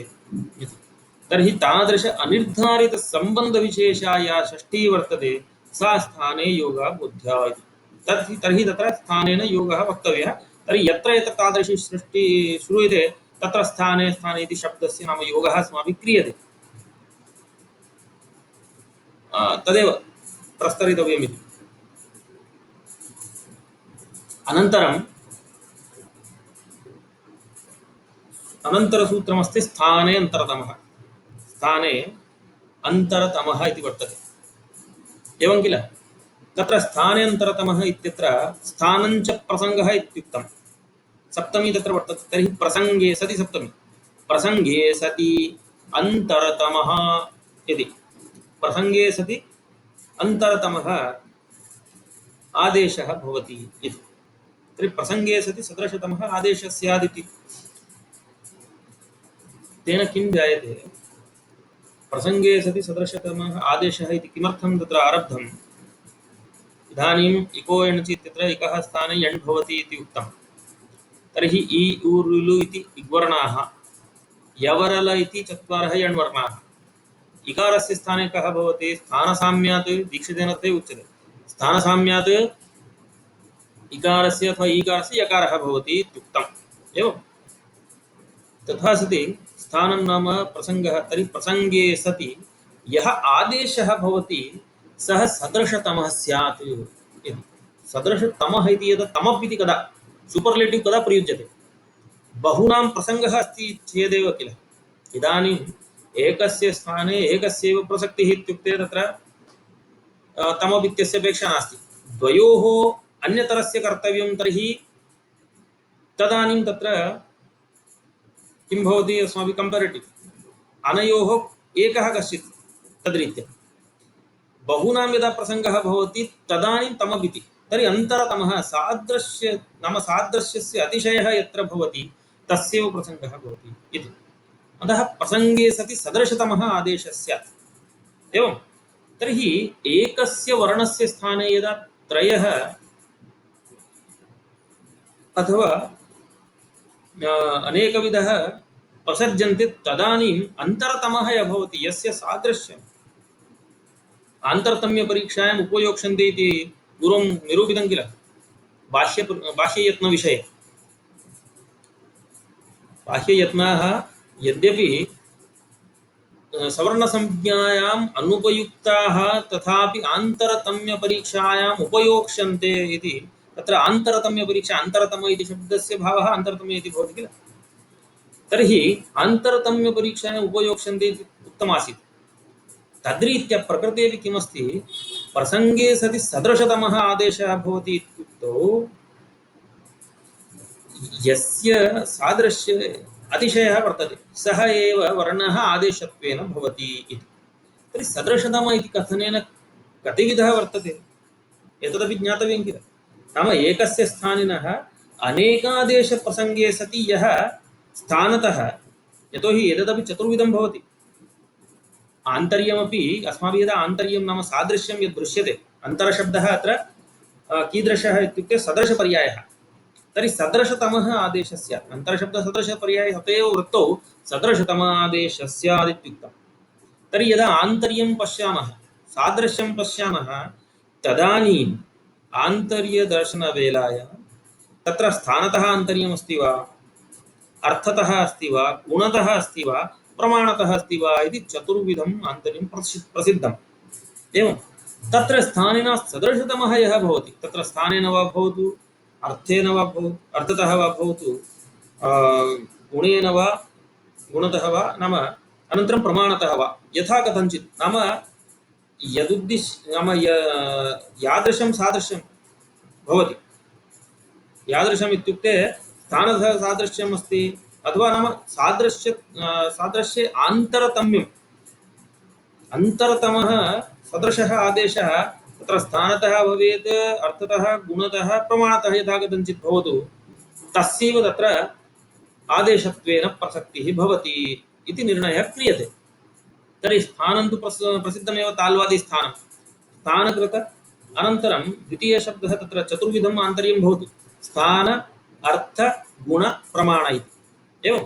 तर्हि तादृश अनिर्धारितसम्बन्धविशेषा या षष्ठी वर्तते सा स्थाने योगा बुद्ध्या इति। तर्हि तत्र स्थानेन योगः वक्तव्यः। तर्हि यत्र यत्र तादृशी सृष्टि श्रूयते तत्र स्थाने स्थाने इति शब्दस्य नाम योगः अस्माभिः क्रियते। तदेव प्रस्तरितव्यमिति। अनन्तरम् अनन्तरसूत्रमस्ति स्थाने अन्तरतमः। स्थाने अन्तरतमः इति वर्तते, एवं किल? तत्र स्थाने अन्तरतमः इत्यत्र स्थानञ्च प्रसङ्गः इत्युक्तं। सप्तमी तत्र वर्तते, तर्हि प्रसङ्गे सति सप्तमी, प्रसङ्गे सति अन्तरतमः इति। प्रसङ्गे सति अन्तरतमः आदेशः भवति इति। तर्हि प्रसङ्गे सति सदृशतमः आदेशः स्यादिति। तेन किं जायते? प्रसङ्गे सति सदृशतमः आदेशः इति किमर्थं तत्र आरब्धम्? इदानीम् इको एण्चि इत्यत्र इकः स्थाने यण् भवति इति उक्तं। तर्हि इ उ लु इति इग्वर्णाः, यवरल इति चत्वारः यण्वर्णाः। इकारस्य स्थाने कः भवति? स्थानसाम्यात् दीक्षितेन तथैव उच्यते। स्थानसाम्यात् इकारस्य अथवा ईकारस्य यकारः भवति इत्युक्तम्। एवं तथा सति स्थानं नाम प्रसङ्गः। तर्हि प्रसङ्गे सति यः आदेशः भवति सः सदृशतमः स्यात् इति। सदृशतमः इति यदा तमप् इति कदा सूपर्लेटिव् कदा प्रयुज्यते? बहूनां प्रसङ्गः अस्ति चेदेव किल। इदानीम् एकस्य स्थाने एकस्यैव प्रसक्तिः इत्युक्ते तत्र तमप् इत्यस्य अपेक्षा नास्ति। द्वयोः अन्यतरस्य कर्तव्यं, तर्हि तदानीं तत्र किं भवति? अस्माभिः कम्पेरेटिव् अनयोः एकः कश्चित् तद्रीत्या। बहूनां यदा प्रसङ्गः भवति तदानीं तमप् इति। तर्हि अन्तरतमः सादृश्य नाम सादृश्यस्य अतिशयः यत्र भवति तस्यैव प्रसङ्गः भवति इति। अतः प्रसङ्गे सति सदृशतमः आदेशः स्यात्। एवं तर्हि एकस्य वर्णस्य स्थाने यदा त्रयः अथवा अनेकविधः प्रसज्यन्ते तदानीम् अन्तरतमः यः भवति, यस्य सादृश्यम् आन्तरतम्यपरीक्षायाम् उपयोक्ष्यन्ते इति पूर्वं निरूपितं किल बाह्ययत्नविषये। बाह्ययत्नाः यद्यपि सवर्णसंज्ञायाम् अनुपयुक्ताः तथापि आन्तरतम्यपरीक्षायाम् उपयोक्ष्यन्ते इति। तत्र आन्तरतम्यपरीक्षा अन्तरतम इति शब्दस्य भावः अन्तरतम्य इति भवति किल। तर्हि आन्तरतम्यपरीक्षायाम् उपयोक्ष्यन्ते इति उक्तमासीत्। तद्रीत्या प्रकृतेऽपि किमस्ति? प्रसङ्गे सति सदृशतमः आदेशः भवति इत्युक्तौ यस्य सादृश्य अतिशयः वर्तते सः एव वर्णः आदेशत्वेन भवति इति। तर्हि सदृशतम इति कथनेन कतिविधः वर्तते एतदपि ज्ञातव्यं किल। नाम एकस्य स्थानिनः अनेकादेशप्रसङ्गे सति यः स्थानतः, यतोहि एतदपि चतुर्विधं भवति। आन्तर्यमपि अस्माभिः यदा आन्तर्यं नाम सादृश्यं यद् दृश्यते, अन्तरशब्दः अत्र कीदृशः इत्युक्ते सदृशपर्यायः। तर्हि सदृशतमः आदेशः स्यात्। अन्तरशब्दसदृशपर्याये अत एव वृत्तौ सदृशतम आदेशः स्यात् इत्युक्तम्। तर्हि यदा आन्तर्यं पश्यामः, सादृश्यं पश्यामः, तदानीम् आन्तर्यदर्शनवेलायां तत्र स्थानतः आन्तर्यमस्ति वा, अर्थतः अस्ति वा, गुणतः अस्ति वा, प्रमाणतः अस्ति वा इति चतुर्विधम् आन्तर्यं प्रसिद्धम्। एवं तत्र स्थानेन सदृशतमः यः भवति, तत्र स्थानेन वा भवतु, अर्थेन वा भवतु, अर्थतः वा भवतु, गुणेन वा, गुणतः वा, नाम अनन्तरं प्रमाणतः वा, यथा कथञ्चित्, नाम यदुद्दिश्य नाम यादृशं सादृश्यं भवति। यादृशम् इत्युक्ते स्थानतः सादृश्यम् अस्ति, अथवा नाम सादृश्ये आन्तरतम्यम्, अन्तरतमः सदृशः आदेशः तत्र स्थानतः भवेत्, अर्थतः, गुणतः, प्रमाणतः यथा कथञ्चित् भवतु, तस्यैव तत्र आदेशत्वेन प्रसक्तिः भवति इति निर्णयः क्रियते। तर्हि स्थानं तु प्रसिद्धमेव ताल्वादिस्थानं। स्थानकृत अनन्तरं द्वितीयशब्दः तत्र चतुर्विधम् आन्तर्यं भवति, स्थान, अर्थ, गुण, प्रमाण इति। एवं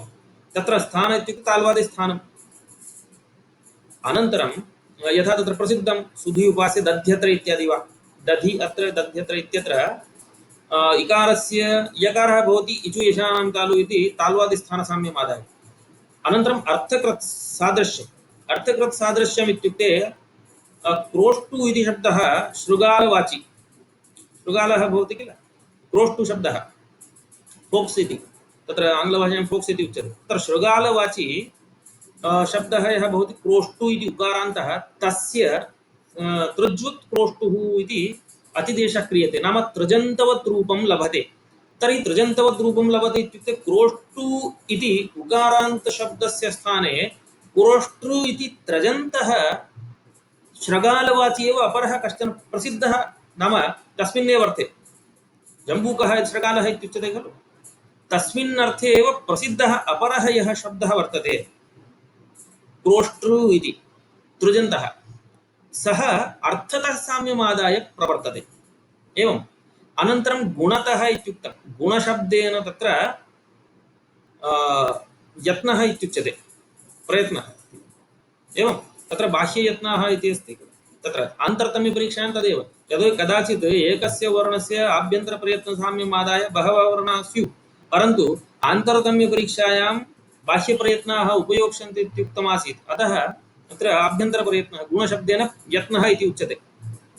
तत्र स्थान इत्युक्ते ताल्वादिस्थानम्। अनन्तरं यथा तत्र प्रसिद्धं सुधि उपास्य दध्यत्र इत्यादि वा, दधि अत्र दध्यत्र इत्यत्र इकारस्य यकारः भवति इचु यशानां तालु इति ताल्वादिस्थानसाम्यमादाय। अनन्तरम् अर्थकृत् सादृश्यम्। अर्थकृत् सादृश्यम् इत्युक्ते क्रोष्टु इति शब्दः शृगालवाची, शृगालः भवति किल, क्रोष्टु शब्दः फोक्स् इति, तत्र आङ्ग्लभाषायां फोक्स् इति उच्यते। तत्र शृगालवाची शब्दः यः भवति क्रोष्टु इति उकारान्तः, तस्य तृज्वत् क्रोष्टुः इति अतिदेशः क्रियते, नाम तृजन्तवत् रूपं लभते। तर्हि तृजन्तवत् रूपं लभते इत्युक्ते क्रोष्टु इति उकारान्तशब्दस्य स्थाने क्रोष्टृ इति त्रजन्तः शृगालवाची एव अपरः कश्चन प्रसिद्धः, नाम तस्मिन्नेव अर्थे जम्बूकः शृगालः इत्युच्यते खलु, तस्मिन् अर्थे एव प्रसिद्धः अपरः यः शब्दः वर्तते क्रोष्टृ इति तृजन्तः, सः अर्थतः साम्यमादाय प्रवर्तते। एवम् अनन्तरं गुणतः इत्युक्तं, गुणशब्देन तत्र यत्नः इत्युच्यते, प्रयत्नः। एवं तत्र बाह्ययत्नाः इति अस्ति, तत्र आन्तरतम्यपरीक्षायां तदेव, यतो कदाचित् एकस्य वर्णस्य आभ्यन्तरप्रयत्नसाम्यमादाय बहवः वर्णाः स्युः, परन्तु आन्तरतम्यपरीक्षायां बाह्यप्रयत्नाः उपयोक्ष्यन्ते इत्युक्तमासीत्, अतः तत्र आभ्यन्तरप्रयत्नः गुणशब्देन यत्नः इति उच्यते,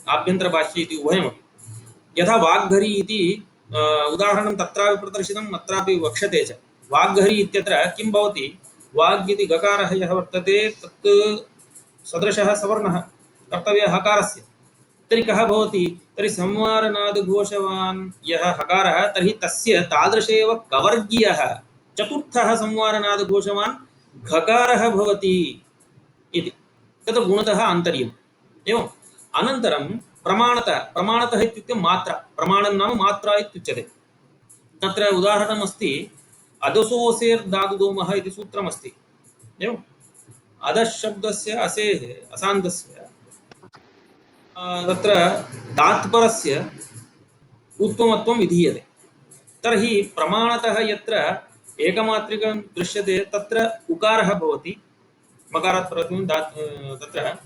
आभ्यन्तरबाह्य इति उभयमपि। यथा वाग्घरी इति उदाहरणं तत्रापि प्रदर्शितम्, अत्रापि वक्ष्यते च। वाग्घरी इत्यत्र किं भवति, वाग् इति गकारः यः वर्तते तत् सदृशः सवर्णः कर्तव्यः हकारस्य, तर्हि कः भवति, तर्हि संवारनादघोषवान् यः हकारः, तर्हि तस्य तादृश एव कवर्गीयः चतुर्थः संवारनादघोषवान् घकारः भवति इति, तत् गुणतः आन्तर्यम्। एवम् अनन्तरं प्रमाणतः, प्रमाणतः इत्युक्ते मात्रा, प्रमाणं नाम मात्रा इत्युच्यते। तत्र उदाहरणमस्ति अदसोऽसेर्दादुदोमः इति सूत्रमस्ति। एवम् अधशब्दस्य असेः असान्तस्य तत्र दात्परस्य उत्तमत्वं विधीयते। तर्हि प्रमाणतः यत्र एकमात्रिकं दृश्यते तत्र उकारः भवति, मकारात् प्रथमं तत्र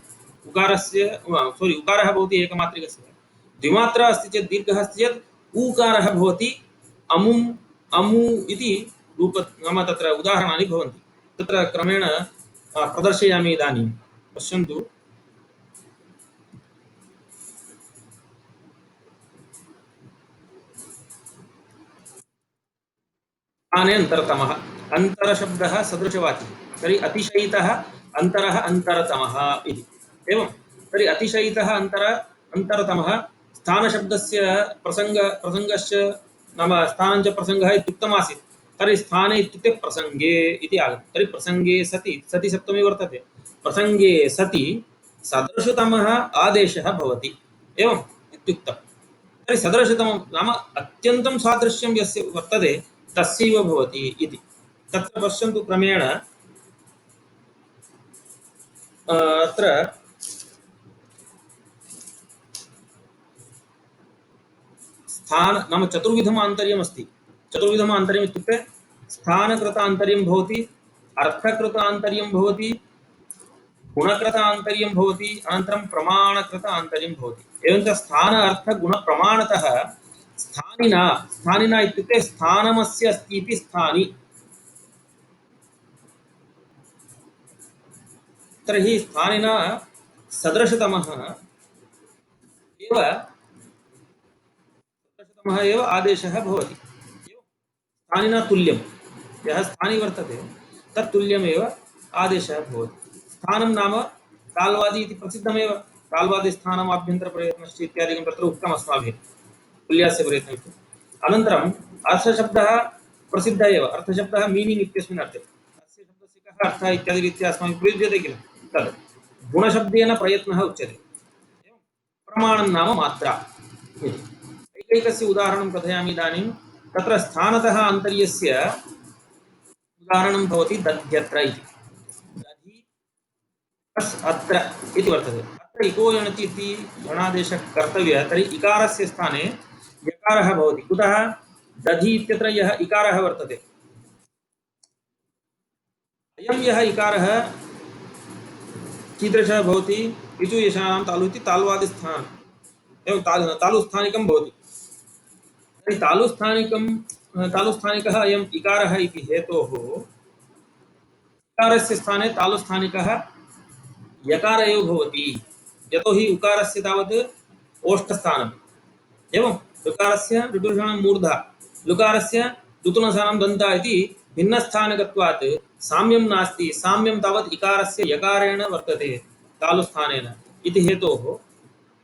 उकारस्य उकारः भवति एकमात्रिकस्य, द्विमात्रा अस्ति चेत् दीर्घः अस्ति चेत् ऊकारः भवति अमुम् अमु इति रूप, नाम तत्र उदाहरणानि भवन्ति, तत्र क्रमेण प्रदर्शयामि इदानीं पश्यन्तु। अनन्तरतमः, अन्तरशब्दः सदृशवाची, तर्हि अतिशयितः अन्तरः अन्तरतमः इति। एवं तर्हि अतिशयितः अन्तरतमः स्थानशब्दस्य प्रसङ्गश्च, नाम स्थानं च प्रसङ्गः इत्युक्तमासीत्, तर्हि स्थाने इत्युक्ते प्रसङ्गे इति आगतं। तर्हि प्रसङ्गे सति, सति सप्तमी वर्तते, प्रसङ्गे सति सदृशतमः आदेशः भवति, एवम् इत्युक्तं। तर्हि सदृशतमं नाम अत्यन्तं सादृश्यं यस्य वर्तते तस्यैव भवति इति। तत्र पश्यन्तु क्रमेण अत्र स्थान नाम चतुर्विधम् आन्तर्यमस्ति, चतुर्विधम् आन्तर्यम् इत्युक्ते स्थानकृत आन्तर्यं भवति, अर्थकृत आन्तर्यं भवति, गुणकृत आन्तर्यं भवति, अनन्तरं प्रमाणकृत आन्तर्यं भवति। एवञ्च स्थान अर्थ गुण प्रमाणतः स्थानिना इत्युक्ते स्थानमस्य अस्ति इति स्थानि। तर्हि स्थानिना सदृशतमः एव आदेशः भवति। स्थानिना तुल्यं यः स्थानी वर्तते तत्तुल्यमेव आदेशः भवति। स्थानं नाम ताल्वादी इति प्रसिद्धमेव। ताल्वादिस्थानम् आभ्यन्तरप्रयत्नश्च इत्यादिकं तत्र उक्तम् अस्माभिः तुल्यस्य प्रयत्नम्। अनन्तरम् अर्थशब्दः प्रसिद्धः एव। अर्थशब्दः मीनिङ्ग् इत्यस्मिन् अर्थे अस्य शब्दस्य कः अर्थः इत्यादिरीत्या अस्माभिः प्रयुज्यते किल, तद् गुणशब्देन प्रयत्नः उच्यते। प्रमाणं नाम मात्रा इति। एकैकस्य उदाहरणं कथयामि इदानीं। तत्र स्थानतः आन्तर्यस्य उदाहरणं भवति दध्यत्र इति। दधि प्लस् अत्र इति वर्तते। अत्र इको यणचि इति गणादेशः कर्तव्यः। तर्हि इकारस्य स्थाने यकारः भवति। कुतः? दधि इत्यत्र यः इकारः वर्तते, अयं यः इकारः कीदृशः भवति? इचु यशानां तालु इति ताल्वादिस्थानम् एवं तालुस्थानिकं भवति। तर्हि तालुस्थानिकः अयम् इकारः इति हेतोः इकारस्य स्थाने तालुस्थानिकः यकार एव भवति। यतोहि उकारस्य तावत् ओष्ठस्थानम् एवं ऋकारस्य ऋटुषणं मूर्धा, लुकारस्य ऋतुनसानं दन्ता इति भिन्नस्थानकत्वात् साम्यं नास्ति। साम्यं तावत् इकारस्य यकारेण वर्तते तालुस्थानेन इति हेतोः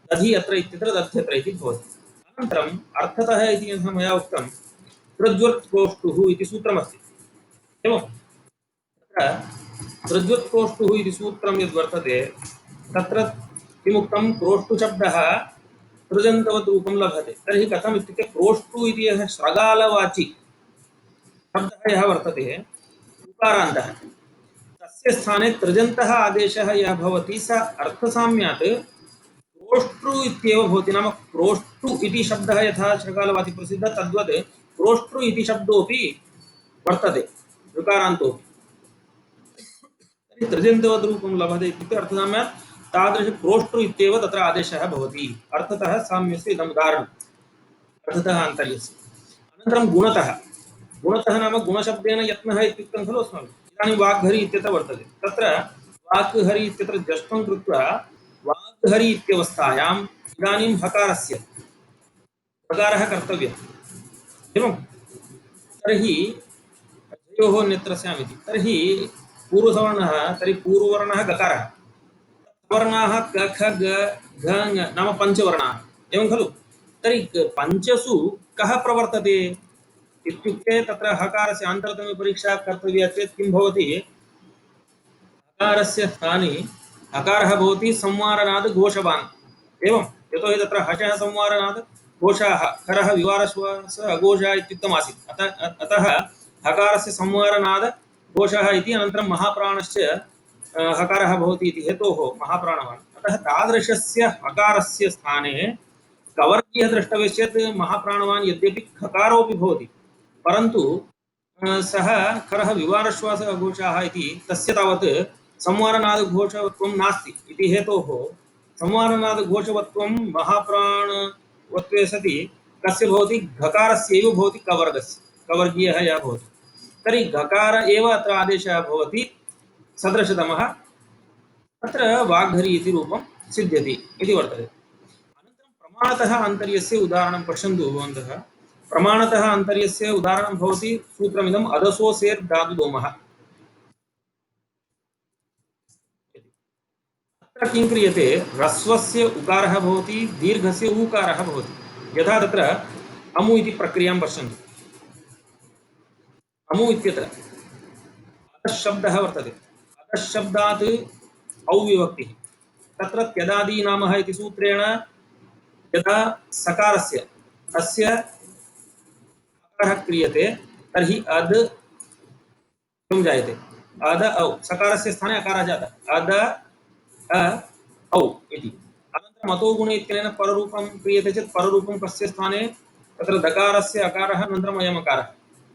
दधि अत्र इत्यत्र दध्यत्र इति भवति। अनन्तरम् अर्थतः इति यथा मया उक्तं तृज्वत्कोष्ठुः इति सूत्रमस्ति। एवं तत्र तृज्वत्कोष्ठुः इति सूत्रं यद्वर्तते तत्र किमुक्तं? क्रोष्ठुशब्दः तृजन्तवत् रूपं लभते। तर्हि कथम् इत्युक्ते क्रोष्ठु इति यः श्रगालवाचि शब्दः यः वर्तते उकारान्तः, तस्य स्थाने तृजन्तः आदेशः यः भवति स अर्थसाम्यात् क्रोष्टृ इत्येव भवति। नाम क्रोष्टु इति शब्दः यथा श्रगालवाचि प्रसिद्धः तद्वत् क्रोष्टृ इति शब्दोऽपि वर्तते ऋकारान्तोऽपि। तर्हि तृजन्तवत् रूपं लभते इत्युक्ते अर्थसाम्यात् तादृश क्रोष्टृ इत्येव तत्र आदेशः भवति। अर्थतः साम्यस्य इदम् उदाहरणम् अर्थतः आन्तर्यस्य। अनन्तरं गुणतः। गुणतः नाम गुणशब्देन यत्नः इत्युक्तं खलु अस्माभिः। इदानीं वाग्हरि इत्यत्र वर्तते। तत्र वाक्हरि इत्यत्र जष्टं कृत्वा वाग्हरि इत्यवस्थायाम् इदानीं हकारस्य प्रकारः कर्तव्यः। एवं तर्हि द्वयोः अन्यत्रस्यामिति। तर्हि पूर्वसवर्णः, तर्हि पूर्ववर्णः गकारः, वर्णाः क ख ग घ ङ नाम पञ्चवर्णाः एवं खलु। तर्हि पञ्चसु कः प्रवर्तते इत्युक्ते तत्र हकारस्य आन्तरतमपरीक्षा कर्तव्या चेत् किं भवति? हकारस्य स्थाने हकारः भवति संवारनाद घोषवान् एवं। यतोहि तत्र हचः संवारनाद घोषाः, खरः विवारश्वास अघोषः इत्युक्तमासीत्। अतः हकारस्य संवारनाद घोषः इति। अनन्तरं महाप्राणश्च हकारः भवति इति हेतोः महाप्राणवान्। अतः तादृशस्य हकारस्य स्थाने कवर्गीयः द्रष्टव्यः चेत् महाप्राणवान् यद्यपि खकारोऽपि भवति, परन्तु सः खरः विवारश्वास अघोषाः इति तस्य तावत् संवारनादघोषवत्वं नास्ति इति हेतोः संवारनादघोषवत्वं महाप्राणवत्वे सति कस्य भवति? घकारस्यैव भवति, कवर्गस्य, कवर्गीयः यः भवति। तर्हि घकार एव अत्र आदेशः भवति सदृशतमः। अत्र वाग्हरि इति रूपं सिद्ध्यति इति वर्तते। अनन्तरं प्रमाणतः आन्तर्यस्य उदाहरणं पश्यन्तु भवन्तः। प्रमाणतः आन्तर्यस्य उदाहरणं भवति सूत्रमिदम् अदसोसेर् धातुदोमः। अत्र किं क्रियते? ह्रस्वस्य उकारः भवति, दीर्घस्य ऊकारः भवति। यथा तत्र अमु इति प्रक्रियां पश्यन्तु। अमु इत्यत्र अतः शब्दः वर्तते। अतः शब्दात् औ विभक्तिः। तत्र त्यदादीनामः इति सूत्रेण यदा सकारस्य अस्य आकारः क्रियते तर्हि अद् किं जायते? अद औ। सकारस्य स्थाने अकारः जातः, अद अ औ इति। अनन्तरम् अतो गुणे इत्यनेन पररूपं क्रियते चेत् पररूपं कस्य स्थाने? तत्र दकारस्य अकारः अनन्तरम् अयम् अकारः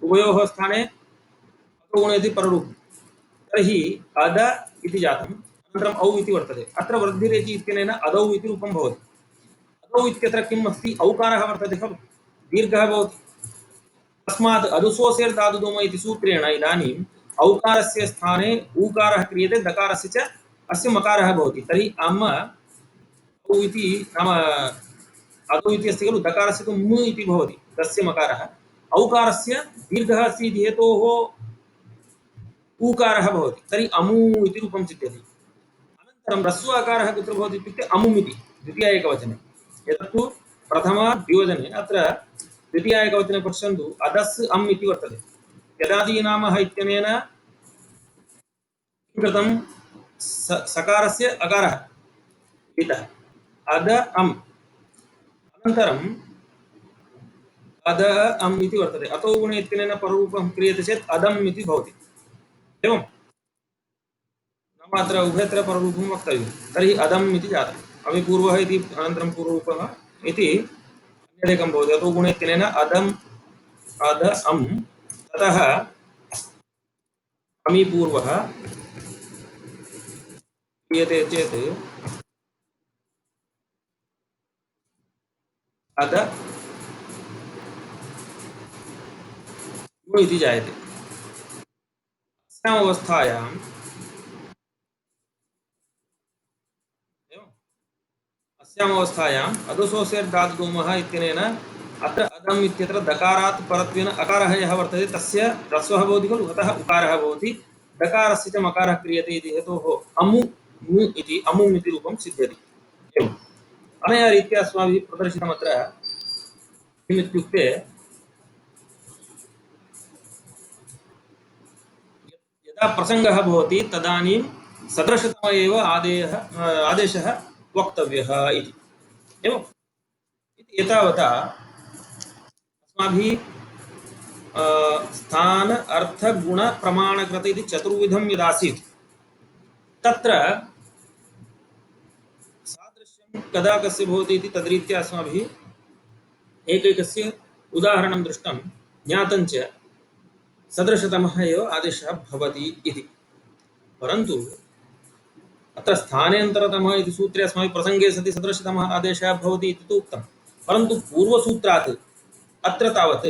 उभयोः स्थाने अतोगुणे इति पररूपं तर्हि अद इति जातम् अनन्तरम् औ इति वर्तते अत्र वृद्धिरेचि इत्यनेन अदौ इति रूपं भवति अदौ इत्यत्र किम् अस्ति औकारः वर्तते खलु दीर्घः भवति तस्मात् अदुसोसेर् धातुदोम इति सूत्रेण इदानीम् औकारस्य स्थाने ऊकारः क्रियते दकारस्य च अस्य मकारः भवति तर्हि अम औ इति नाम अदौ इति अस्ति खलु दकारस्य तु मु इति भवति तस्य मकारः औकारस्य दीर्घः अस्ति इति हेतोः ऊकारः भवति तर्हि अमू इति रूपं सिद्ध्यति अनन्तरं ह्रस्व आकारः कुत्र भवति इत्युक्ते अमुम् इति द्वितीय एकवचने एतत्तु प्रथम द्विवचने अत्र द्वितीय एकवचने पश्यन्तु अदस् अम् इति वर्तते यदादीनामः इत्यनेन किं कृतं सकारस्य अकारः इतः अद अम् अनन्तरम् अद अम् इति वर्तते अतो गुणे इत्यनेन पररूपं क्रियते चेत् अदम् इति भवति एवं नाम अत्र उभयत्र पररूपं वक्तव्यं तर्हि अदम् इति जातम् अमिपूर्वः इति अनन्तरं पूर्वरूपः इति अन्यदेकं भवति अतो गुणे इत्यनेन अदम् अद अम् ततः अमिपूर्वः क्रियते चेत् अद इति जायते अस्यामवस्थायाम् अस्यामवस्थायाम् अदुसोसेर् धातुदोमः इत्यनेन अत्र अदम् इत्यत्र दकारात् परत्वेन अकारः यः वर्तते तस्य ह्रस्वः भवति खलु अतः उकारः भवति दकारस्य च मकारः क्रियते इति हेतोः अमु मु इति अमुम् इति रूपं सिद्ध्यति एवम् अनया रीत्या अस्माभिः प्रदर्शितमत्र किमित्युक्ते यदा प्रसङ्गः भवति तदानीं सदृशतम एव आदेशः वक्तव्यः इति एवम् इति एतावता अस्माभिः स्थान अर्थ गुण प्रमाणकृत इति चतुर्विधं यदासीत् तत्र सादृश्यं कदा कस्य भवति इति तद्रीत्या अस्माभिः एकैकस्य उदाहरणं दृष्टं ज्ञातं च सदृशतमः एव आदेशः भवति इति परन्तु अत्र स्थानेन्तरतमः इति सूत्रे अस्माभिः प्रसङ्गे सति सदृशतमः आदेशः भवति इति तु उक्तं परन्तु पूर्वसूत्रात् अत्र तावत्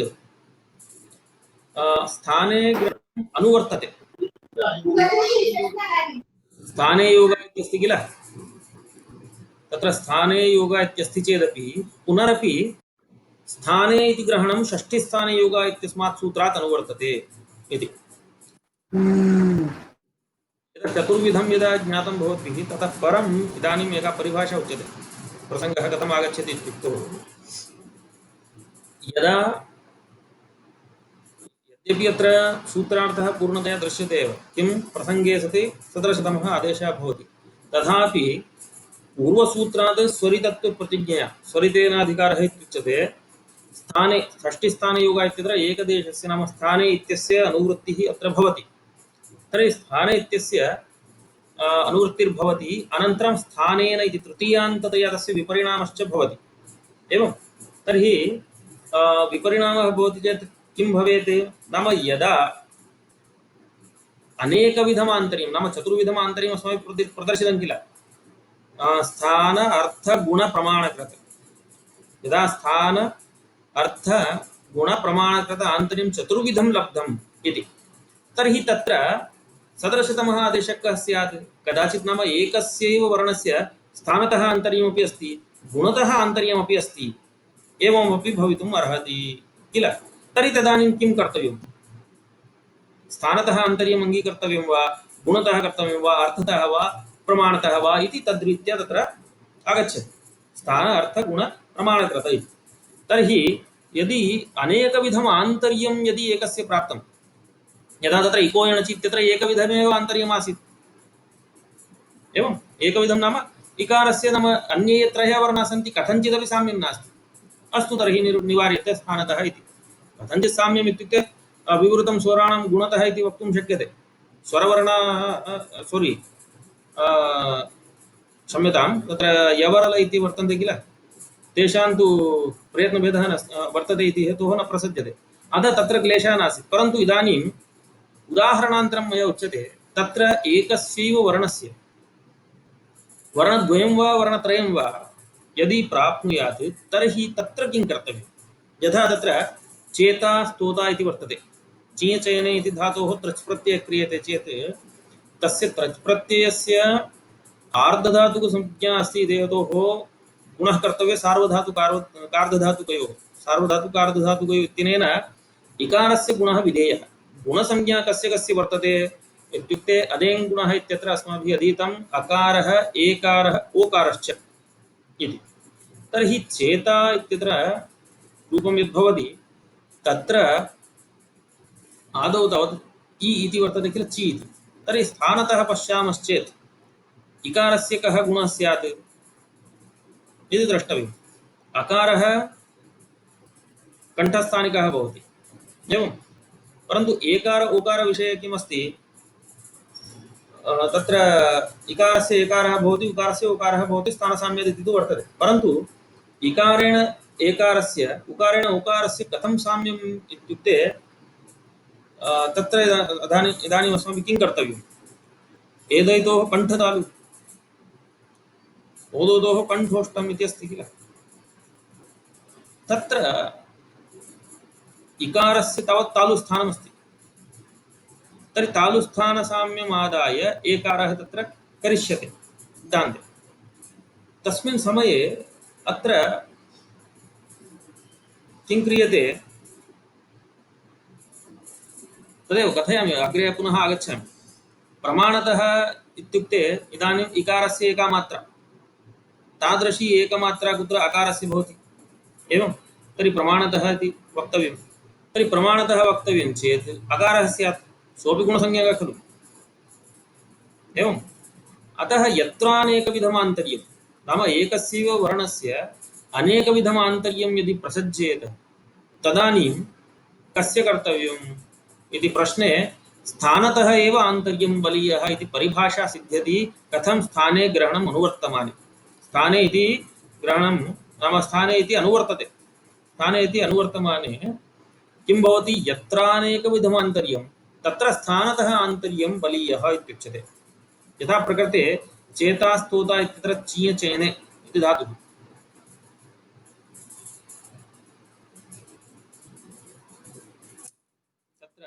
स्थाने ग्रहणम् अनुवर्तते स्थाने योग इत्यस्ति किल तत्र स्थाने योग इत्यस्ति चेदपि पुनरपि स्थाने इति ग्रहणं षष्ठीस्थाने योग इत्यस्मात् सूत्रात् अनुवर्तते इति चतुर्विधं यदा ज्ञातं भवद्भिः ततः परम् इदानीम् एका परिभाषा उच्यते प्रसङ्गः कथम् आगच्छति इत्युक्तौ यदा यद्यपि अत्र सूत्रार्थः पूर्णतया दृश्यते एव किं प्रसङ्गे सति सदृशतमः आदेशः भवति तथापि पूर्वसूत्रात् स्वरितत्वप्रतिज्ञया स्वरितेनाधिकारः इत्युच्यते स्थाने षष्ठीस्थानयोग इत्यत्र एकदेशस्य नाम स्थाने इत्यस्य अनुवृत्तिः अत्र भवति तर्हि स्थाने इत्यस्य अनुवृत्तिर्भवति अनन्तरं स्थानेन इति तृतीयान्ततया तस्य विपरिणामश्च भवति एवं तर्हि विपरिणामः भवति चेत् किं भवेत् नाम यदा अनेकविधम् आन्तर्यं नाम चतुर्विधम् आन्तर्यम् अस्माभिः प्रदर्शितं किल स्थान अर्थ गुण प्रमाणकृत यदा स्थान अर्थ गुण प्रमाणकृत आन्तर्यं चतुर्विधं लब्धम् इति तर्हि तत्र सदृशतमः आदेशः कः स्यात् कदाचित् नाम एकस्यैव वर्णस्य स्थानतः आन्तर्यमपि अस्ति गुणतः आन्तर्यमपि अस्ति एवमपि भवितुम् अर्हति किल तर्हि तदानीं किं कर्तव्यं स्थानतः आन्तर्यम् अङ्गीकर्तव्यं वा गुणतः कर्तव्यं वा अर्थतः वा प्रमाणतः वा इति तद्रीत्या तत्र आगच्छति स्थान अर्थ गुण प्रमाणकृत इति तर्हि यदि अनेकविधम् आन्तर्यं यदि एकस्य प्राप्तं यदा तत्र इको एणचि इत्यत्र एकविधमेव आन्तर्यम् आसीत् एवम् एकविधं नाम इकारस्य नाम अन्ये त्रयः वर्णाः सन्ति कथञ्चिदपि साम्यं नास्ति अस्तु तर्हि निवार्यते स्थानतः इति कथञ्चित् साम्यम् इत्युक्ते विवृतं स्वराणां गुणतः इति वक्तुं शक्यते स्वरवर्णाः क्षम्यतां तत्र यवरल इति वर्तन्ते किल तेषां तु प्रयत्नभेदः न वर्तते इति हेतोः न प्रसज्यते। अतः तत्र क्लेशः नासीत्। परन्तु इदानीम् उदाहरणान्तरं मया उच्यते, तत्र एकस्यैव वर्णस्य वर्णद्वयं वा वर्णत्रयं वा यदि प्राप्नुयात् तर्हि तत्र किं कर्तव्यं? यथा तत्र चेता स्तोता इति वर्तते। चीयचयने इति धातोः त्रच् प्रत्ययः क्रियते चेत् तस्य त्रच् प्रत्ययस्य आर्धधातुकसंज्ञा अस्ति इति हेतोः गुणः कर्तव्यः सार्वधातुकार्धधातुकयोः। सार्वधातुकार्धधातुकयोः इत्यनेन इकारस्य गुणः विधेयः। गुणसंज्ञा कस्य कस्य वर्तते इत्युक्ते अदेङ् गुणः इत्यत्र अस्माभिः अधीतम् अकारः एकारः ओकारश्च इति। तर्हि चेता इत्यत्र रूपं यद्भवति तत्र आदौ तावत् इ इति वर्तते किल, चि इति। तर्हि स्थानतः पश्यामश्चेत् इकारस्य कः गुणः स्यात् इति द्रष्टव्यम्। अकारः कण्ठस्थानिकः भवति एवं। परन्तु एकार ओकार विषये किमस्ति, तत्र इकारस्य एकारः भवति, उकारस्य उकारः भवति, स्थानसाम्यम् इति तु वर्तते। परन्तु इकारेण एकारस्य उकारेण उकारस्य कथं साम्यम् इत्युक्ते तत्र इदानीम् अस्माभिः किं कर्तव्यम्? एदैतोः कण्ठतालु, ओदोदोः कण्ठोष्टम् इति अस्ति किल। तत्र इकारस्य तावत् तालुस्थानमस्ति। तर्हि तालुस्थानसाम्यमादाय एकारः तत्र करिष्यते सिद्धान्ते। तस्मिन् समये अत्र किं क्रियते तदेव कथयामि, अग्रे पुनः आगच्छामि। प्रमाणतः इत्युक्ते इदानीम् इकारस्य एका मात्रा, तादृशी एकमात्रा कुत्र अकारस्य भवति एवं। तर्हि प्रमाणतः इति वक्तव्यं। तर्हि प्रमाणतः वक्तव्यं चेत् अकारः स्यात्, सोऽपि गुणसंज्ञकः खलु एवम्। अतः यत्रानेकविधमान्तर्यं नाम एकस्यैव वर्णस्य अनेकविधमान्तर्यं यदि प्रसज्येत तदानीं कस्य कर्तव्यम् इति प्रश्ने स्थानतः एव आन्तर्यं बलीयः इति परिभाषा सिद्ध्यति। कथं स्थाने ग्रहणम् अनुवर्तमाने, स्थाने इति ग्रहणं नाम स्थाने इति अनुवर्तते, स्थाने इति अनुवर्तमाने किं भवति, यत्रानेकविधमान्तर्यं तत्र स्थानतः आन्तर्यं बलीयः इत्युच्यते। यथा प्रकृते चेता स्तोता इत्यत्र चीयचयने इति धातुः। तत्र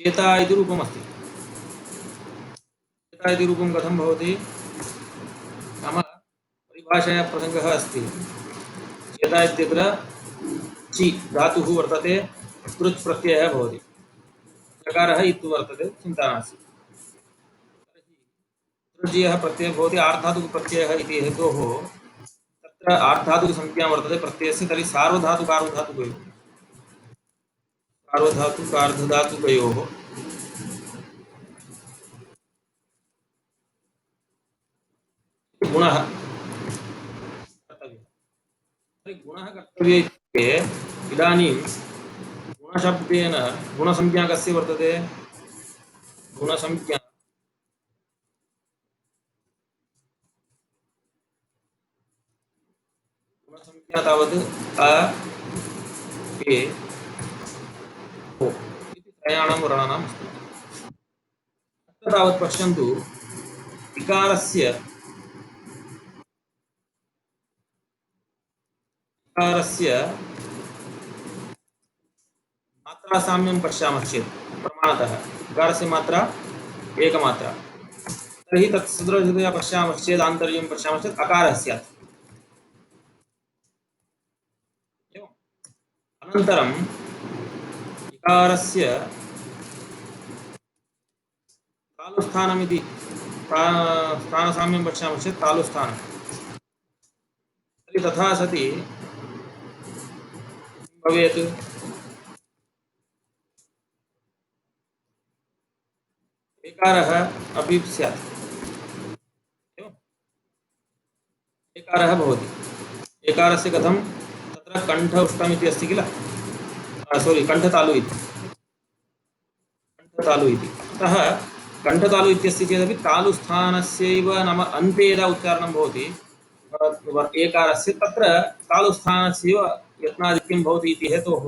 चेता इति रूपमस्ति। चेता इति रूपं कथं भवति नाम परिभाषायाः प्रसङ्गः अस्ति। चेता इत्यत्र चि धातुः वर्तते, तृच् प्रत्ययः भवति, चकारः इति वर्तते, चिन्ता नास्ति। तृजीयः प्रत्ययः भवति आर्धातुकप्रत्ययः इति हेतोः तत्र आर्धातुकसंज्ञा वर्तते प्रत्ययस्य। तर्हि सार्वधातुकार्धधातुकयोः गुणः कर्तव्यः। तर्हि गुणः कर्तव्यः इत्युक्ते इदानीं गुणशब्देन गुणसंज्ञा कस्य वर्तते, गुणसंज्ञा तावत् अ ए ओ इति त्रयाणां वर्णानाम् अस्ति। अत्र तावत् पश्यन्तु, इकारस्य मात्रासाम्यं पश्यामश्चेत् प्रमाणतः इकारस्य मात्रा एकमात्रा, तर्हि तत् सदृशतया पश्यामश्चेत् आन्तर्यं पश्यामश्चेत् अकारः स्यात् एवम्। अनन्तरम् इकारस्य तालुस्थानमिति स्थानसाम्यं पश्यामश्चेत् तालुस्थानं। तर्हि तथा सति किं भवेत्, एकारः अपि स्यात् एवम्। एकारः भवति, एकारस्य कथं, तत्र कण्ठ उष्टम् इति अस्ति किल, सोरि कण्ठतालु इति, कण्ठतालु इति। अतः कण्ठतालु इत्यस्ति चेदपि तालुस्थानस्यैव नाम अन्ते यदा उच्चारणं भवति एकारस्य तत्र तालुस्थानस्यैव यत्नादिक्यं भवति इति हेतोः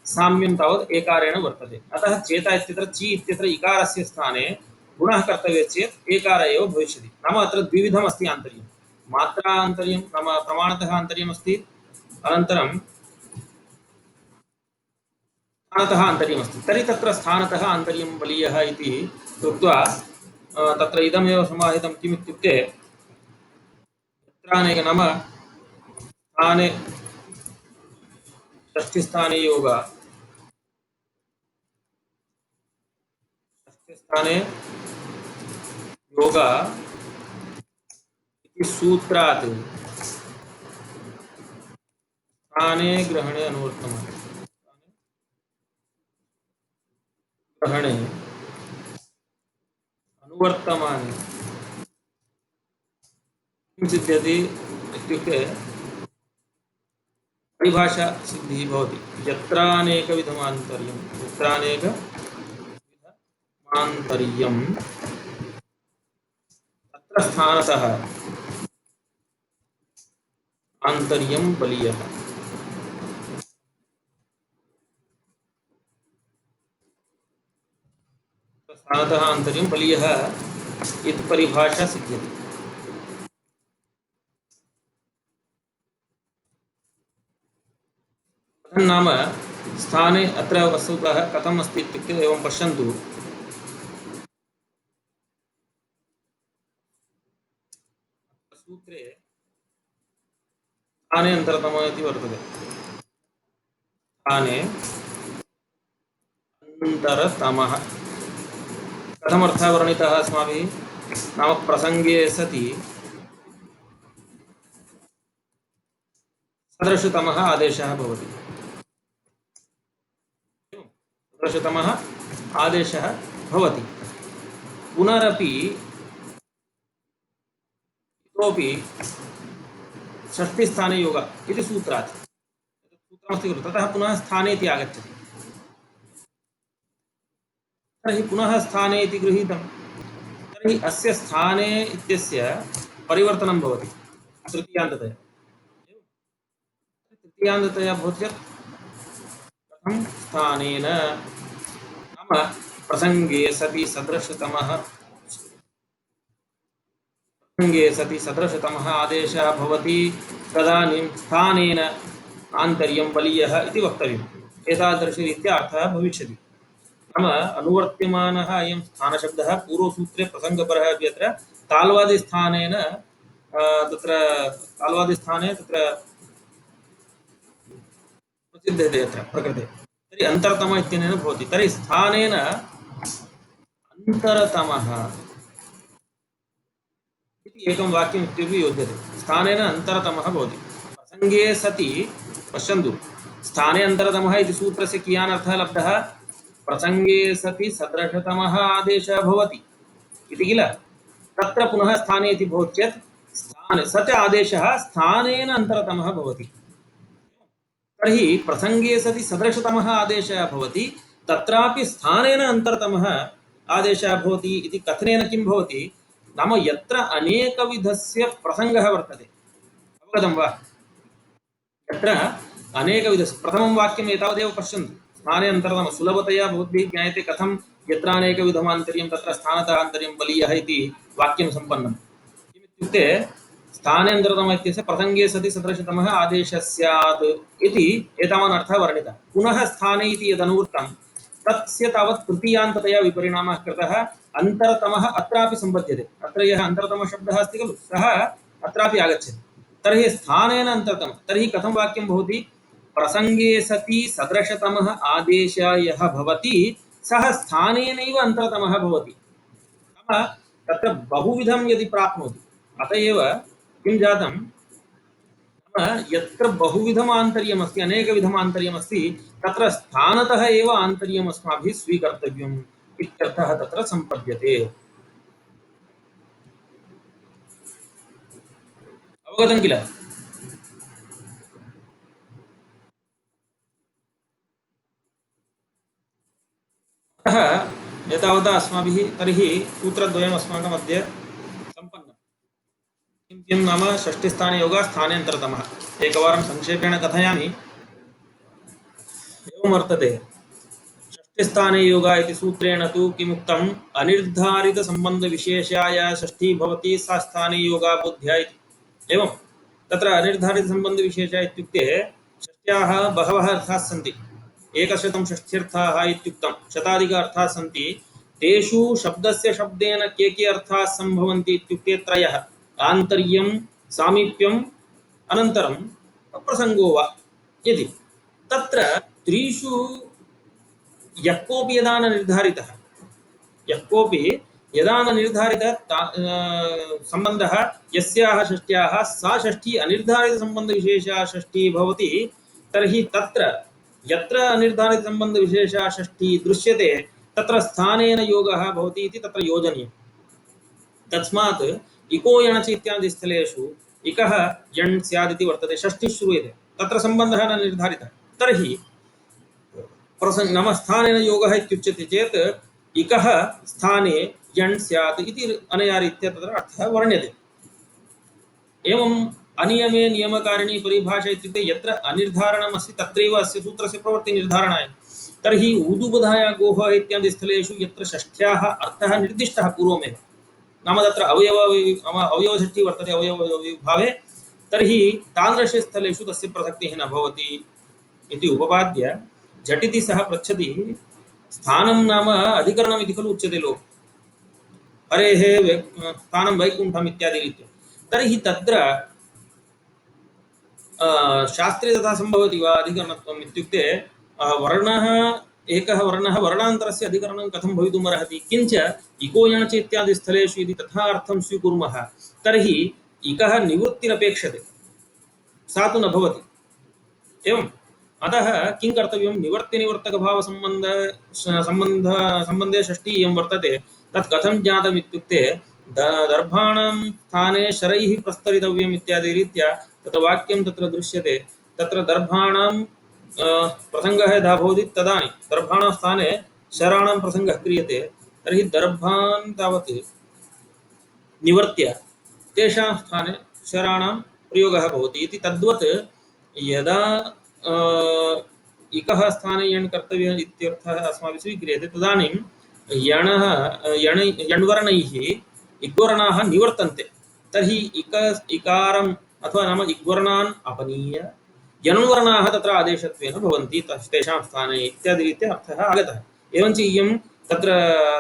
साम्यं तावत् एकारेण वर्तते। अतः चेता इत्यत्र ची इत्यत्र इकारस्य स्थाने गुणः कर्तव्यः चेत् एकार एव भविष्यति। नाम अत्र द्विविधम् अस्ति आन्तर्यं। मात्रा आन्तर्यं नाम प्रमाणतः आन्तर्यमस्ति, अनन्तरं स्थानतः आन्तर्यमस्ति। तर्हि तत्र स्थानतः आन्तर्यं बलीयः इति कृत्वा तत्र इदमेव समाहितं किम् इत्युक्ते यत्रानेक नाम स्थाने षष्ठीस्थाने योग, षष्ठीस्थाने योग इति सूत्रात् स्थाने ग्रहणे अनुवर्तमाने, ग्रहणे अनुवर्तमाने किं सिद्ध्यति इत्युक्ते परिभाषा सिद्धिः भवति। यत्रानेकविधमान्तर्यं, यत्रानेकविधमान्तर्यं तत्र स्थानतः आन्तर्यं बलीयः। स्थानतः आन्तर्यं बलीयः इति परिभाषा सिद्ध्यति। कथं नाम स्थाने अत्र वस्तुतः कथम् अस्ति इत्युक्ते एवं पश्यन्तु। सूत्रे स्थाने अन्तरतमः इति वर्तते। स्थाने अन्तरतमः कथमर्थः वर्णितः अस्माभिः? नाम प्रसङ्गे सति सदृशतमः आदेशः भवति। सदृशतमः आदेशः भवति। पुनरपि इतोपि षष्ठीस्थाने योग इति सूत्रात् सूत्रमस्ति खलु, ततः पुनः स्थाने इति आगच्छति। तर्हि पुनः स्थाने इति गृहीतं, तर्हि अस्य स्थाने इत्यस्य परिवर्तनं भवति तृतीयान्ततया। तृतीयान्ततया भवति चेत् कथं स्थानेन नाम प्रसङ्गे सति सदृशतमः आदेशः भवति, तदानीं स्थानेन आन्तर्यं बलीयः इति वक्तव्यम्। एतादृशरीत्या अर्थः भविष्यति। नाम अनुवर्त्यमानः अयं स्थानशब्दः पूर्वसूत्रे प्रसङ्गपरः अपि अत्र ताल्वादिस्थानेन तत्र ताल्वादिस्थाने तत्र प्रसिद्धते अत्र प्रकृते। तर्हि अन्तरतमः इत्यनेन भवति। तर्हि स्थानेन अन्तरतमः इति एकं वाक्यम् इत्यपि योज्यते। स्थानेन अन्तरतमः भवति। प्रसङ्गे सति पश्यन्तु, स्थाने अन्तरतमः इति सूत्रस्य कियान् अर्थः लब्धः? प्रसङ्गे सति सदृशतमः आदेशः भवति इति किल। तत्र पुनः स्थाने इति भवति चेत् स्थाने स च आदेशः स्थानेन अन्तरतमः भवति। तर्हि प्रसङ्गे सति सदृशतमः आदेशः भवति, तत्रापि स्थानेन अन्तरतमः आदेशः भवति इति कथनेन किं भवति? नाम यत्र अनेकविधस्य प्रसङ्गः वर्तते, अवगतं वा? यत्र अनेकविधस्य प्रथमं वाक्यम् एतावदेव पश्यन्तु। स्थाने अन्तरतमः सुलभतया भवद्भिः ज्ञायते कथं यत्र अनेकविधमान्तर्यं तत्र स्थानतः आन्तर्यं बलीयः इति वाक्यं सम्पन्नं। किमित्युक्ते स्थाने अन्तरतमः इत्यस्य प्रसङ्गे सति सदृशतमः आदेशः स्यात् इति एतावान् अर्थः वर्णितः। पुनः स्थाने इति यदनुवृत्तं तस्य तावत् तृतीयान्ततया विपरिणामः कृतः। अन्तरतमः अत्रापि सम्पद्यते। अत्र यः अन्तरतमः शब्दः अस्ति खलु, सः अत्रापि आगच्छति। तर्हि स्थानेन अन्तरतमः, तर्हि कथं वाक्यं भवति? प्रसङ्गे सति सदृशतमः आदेशः यः भवति सः स्थानेनैव अन्तरतमः भवति। नाम तत्र बहुविधं यदि प्राप्नोति, अत एव किं जातं? यत्र बहुविधम् आन्तर्यमस्ति, अनेकविधम् आन्तर्यमस्ति, तत्र स्थानतः एव आन्तर्यम् अस्माभिः स्वीकर्तव्यम् इत्यर्थः तत्र सम्पद्यते। अवगतं किल? अतः एतावता अस्माभिः तर्हि सूत्रद्वयम् अस्माकम् अद्य सम्पन्नम्। किं किं नाम षष्ठीस्थाने योगः स्थानेऽन्तरतमः। एकवारं संक्षेपेण कथयामि। एवं वर्तते। षष्ठीस्थाने योगः इति सूत्रेण तु किमुक्तम्, अनिर्धारितसम्बन्धविशेषाय षष्ठी भवति सा स्थाने योगः बुद्ध्या इति। एवं तत्र अनिर्धारितसम्बन्धविशेषः इत्युक्ते षष्ट्याः बहवः अर्थाः सन्ति। 100 षष्ठ्यर्थाः इत्युक्तं, शताधिक अर्थाः सन्ति। तेषु शब्दस्य शब्देन के अर्थाः सम्भवन्ति इत्युक्ते त्रयः: आन्तर्यं, सामीप्यम्, अनन्तरं प्रसङ्गो वा इति। तत्र त्रिषु यः कोऽपि यदा न निर्धारितः, यः कोऽपि यदा न निर्धारितः सम्बन्धः यस्याः षष्ट्याः सा षष्ठी अनिर्धारितसम्बन्धविशेषा षष्ठी भवति, तर्हि तत्र यत्र अनिर्धारितसम्बन्धविशेषा षष्ठी दृश्यते तत्र स्थानेन योगः भवति इति तत्र योजनीयम्। तस्मात् इको यणचि इत्यादि स्थलेषु इकः यण् स्यादिति वर्तते। षष्ठी श्रूयते, तत्र सम्बन्धः न निर्धारितः, तर्हि प्रसंग नाम स्थानेन योगः इत्युच्यते चेत् इकः स्थाने यण् स्यात् इति अनया रीत्या तत्र अर्थः वर्ण्यते। एवम् अनियमे नियमकारिणी परिभाषा इत्युक्ते यत्र अनिर्धारणम् अस्ति तत्रैव अस्य सूत्रस्य प्रवृत्ति निर्धारणाय। तर्हि ऊदुबधाया गोः इत्यादि स्थलेषु यत्र षष्ठ्याः अर्थः निर्दिष्टः पूर्वमेव, नाम तत्र अवयवषष्ठी वर्तते अवयवभावे, तर्हि तादृशेषु स्थलेषु तस्य प्रसक्तिः न भवति इति उपपाद्य झटिति सः पृच्छति, स्थानं नाम अधिकरणम् इति खलु उच्यते लोके, हरेः स्थानं वैकुण्ठम् इत्यादि रीत्या। तर्हि तत्र शास्त्रे तथा सम्भवति वा अधिकरणत्वम् इत्युक्ते वर्णः एकः वर्णः वर्णान्तरस्य अधिकरणं कथं भवितुमर्हति। किञ्च इको यणच इत्यादि स्थलेषु यदि तथा अर्थं स्वीकुर्मः तर्हि इकः निवृत्तिरपेक्षते, सा तु न भवति। एवं अतः किं कर्तव्यं, निवर्त्यनिवर्तकभावसम्बन्धे षष्ठी इयं वर्तते। तत् कथं ज्ञातम् इत्युक्ते दर्भाणां स्थाने शरैः प्रस्तरितव्यम् इत्यादि रीत्या तत्र वाक्यं तत्र दृश्यते। तत्र दर्भाणां प्रसङ्गः यदा भवति तदानीं दर्भाणां स्थाने शराणां प्रसङ्गः क्रियते, तर्हि दर्भान् तावत् निवर्त्य तेषां स्थाने शराणां प्रयोगः भवति इति। तद्वत् यदा इकः स्थाने यण् कर्तव्यः इत्यर्थः अस्माभिः स्वीक्रियते तदानीं यण्वर्णैः इग्वर्णाः निवर्तन्ते। तर्हि इकारम् अथवा नाम इग्वर्णान् अपनीय यण्वर्णाः तत्र आदेशत्वेन भवन्ति तेषां स्थाने इत्यादि रीत्या अर्थः आगतः। एवञ्च इयं तत्र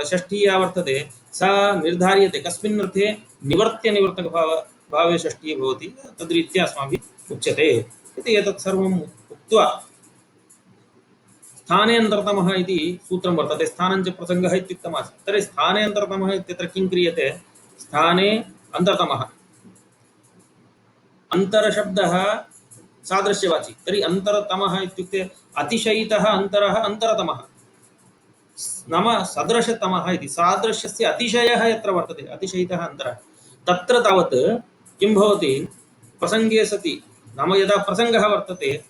षष्ठी या वर्तते सा निर्धार्यते कस्मिन् अर्थे, निवर्त्यनिवर्तकभावे षष्ठी भवति, तद्रीत्या अस्माभिः उच्यते इति। एतत् सर्वम् उक्त्वा स्थाने अन्तरतमः इति सूत्रं वर्तते। स्थानञ्च प्रसङ्गः इत्युक्तमासीत्। तर्हि स्थाने अन्तरतमः इत्यत्र किं क्रियते, स्थाने अन्तरतमः अन्तरशब्दः सादृश्यवाची, तर्हि अन्तरतमः इत्युक्ते अतिशयितः अन्तरः अन्तरतमः नाम सदृशतमः इति। सादृश्यस्य अतिशयः यत्र वर्तते अतिशयितः अन्तरः, तत्र तावत् किं भवति, प्रसङ्गे सति नाम यदा प्रसङ्गः वर्तते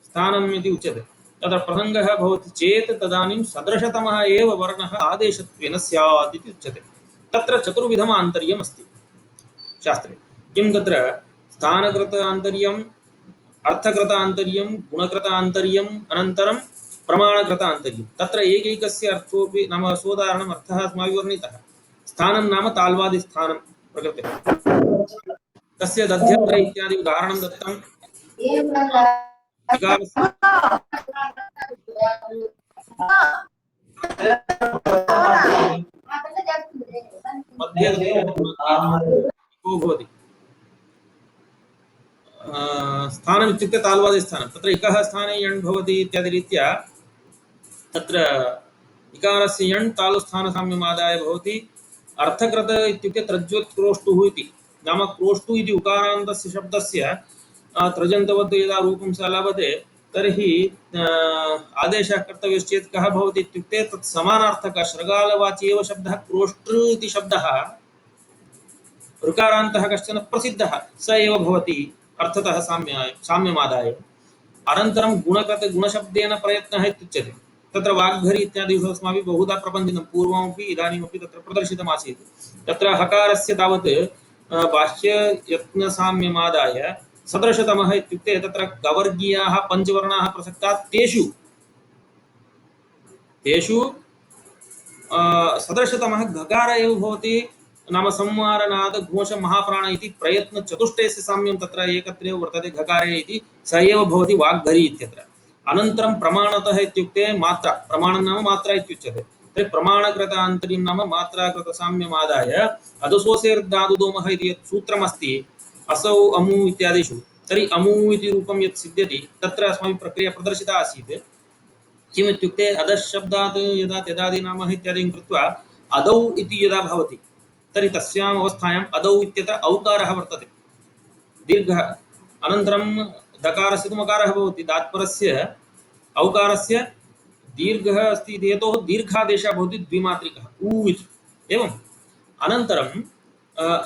स्थानम् इति उच्यते, तत्र प्रसङ्गः भवति चेत् तदानीं सदृशतमः एव वर्णः आदेशत्वेन स्यात् इति उच्यते। तत्र चतुर्विधम् आन्तर्यम् अस्ति शास्त्रे। किं तत्र स्थानकृत आन्तर्यम्, अर्थकृत आन्तर्यं, गुणकृत आन्तर्यम्, अनन्तरं प्रमाणकृत आन्तर्यं। तत्र एकैकस्य अर्थोऽपि नाम सोदाहरणम् अर्थः अस्माभिः वर्णितः। स्थानं नाम ताल्वादिस्थानं प्रकृते, तस्य दध्यन्तर इत्यादि उदाहरणं दत्तं। भवति स्थानम् इत्युक्ते ताल्वादिस्थानं, तत्र इकः स्थाने यण् भवति इत्यादि रीत्या तत्र इकारस्य यण् तालुस्थानसाम्यमादाय भवति। अर्थकृत इत्युक्ते त्रज्वत्क्रोष्टुः इति, नाम क्रोष्टुः इति उकारान्तस्य शब्दस्य त्रजन्तवद् यदा रूपं स लभते तर्हि आदेशः कर्तव्यश्चेत् कः भवति इत्युक्ते तत् समानार्थकः शृगालवाची एव शब्दः क्रोष्टृ इति शब्दः ऋकारान्तः कश्चन प्रसिद्धः स एव भवति अर्थतः साम्यमादाय। अनन्तरं गुणकृत गुणशब्देन प्रयत्नः इत्युच्यते। तत्र वाग्भरी इत्यादिषु अस्माभिः बहुधा प्रबन्धितं, पूर्वमपि इदानीमपि तत्र प्रदर्शितमासीत्। तत्र हकारस्य तावत् बाह्ययत्नसाम्यमादाय सदृशतमः इत्युक्ते तत्र गवर्गीयाः पञ्चवर्णाः प्रसक्ताः तेषु तेषु सदृशतमः घकार एव भवति नाम संवारनाद घोष महाप्राण इति प्रयत्न चतुष्टयस्य साम्यं तत्र एकत्रेव वर्तते घकारे इति स एव भवति वाग्भरी इत्यत्र अनन्तरं प्रमाणतः इत्युक्ते मात्रा प्रमाणं नाम मात्रा इत्युच्यते तर्हि प्रमाणकृतान्तरीं नाम मात्राकृतसाम्यमादाय अदसोऽसेर्धातुदोमः इति यत् सूत्रमस्ति असौ अमु इत्यादिषु तर्हि अमु इति रूपं यत् सिद्ध्यति तत्र अस्माभिः प्रक्रिया प्रदर्शिता आसीत् किम् इत्युक्ते अधशब्दात् यदा त्यदादीनामः इत्यादिं कृत्वा अदौ इति यदा भवति तर्हि तस्याम् अवस्थायाम् अदौ इत्यत्र औकारः वर्तते दीर्घः अनन्तरं दकारस्य तु मकारः भवति दात्परस्य औकारस्य दीर्घः अस्ति इति हेतोः दीर्घादेशः भवति द्विमात्रिकः ऊ इति एवम् अनन्तरं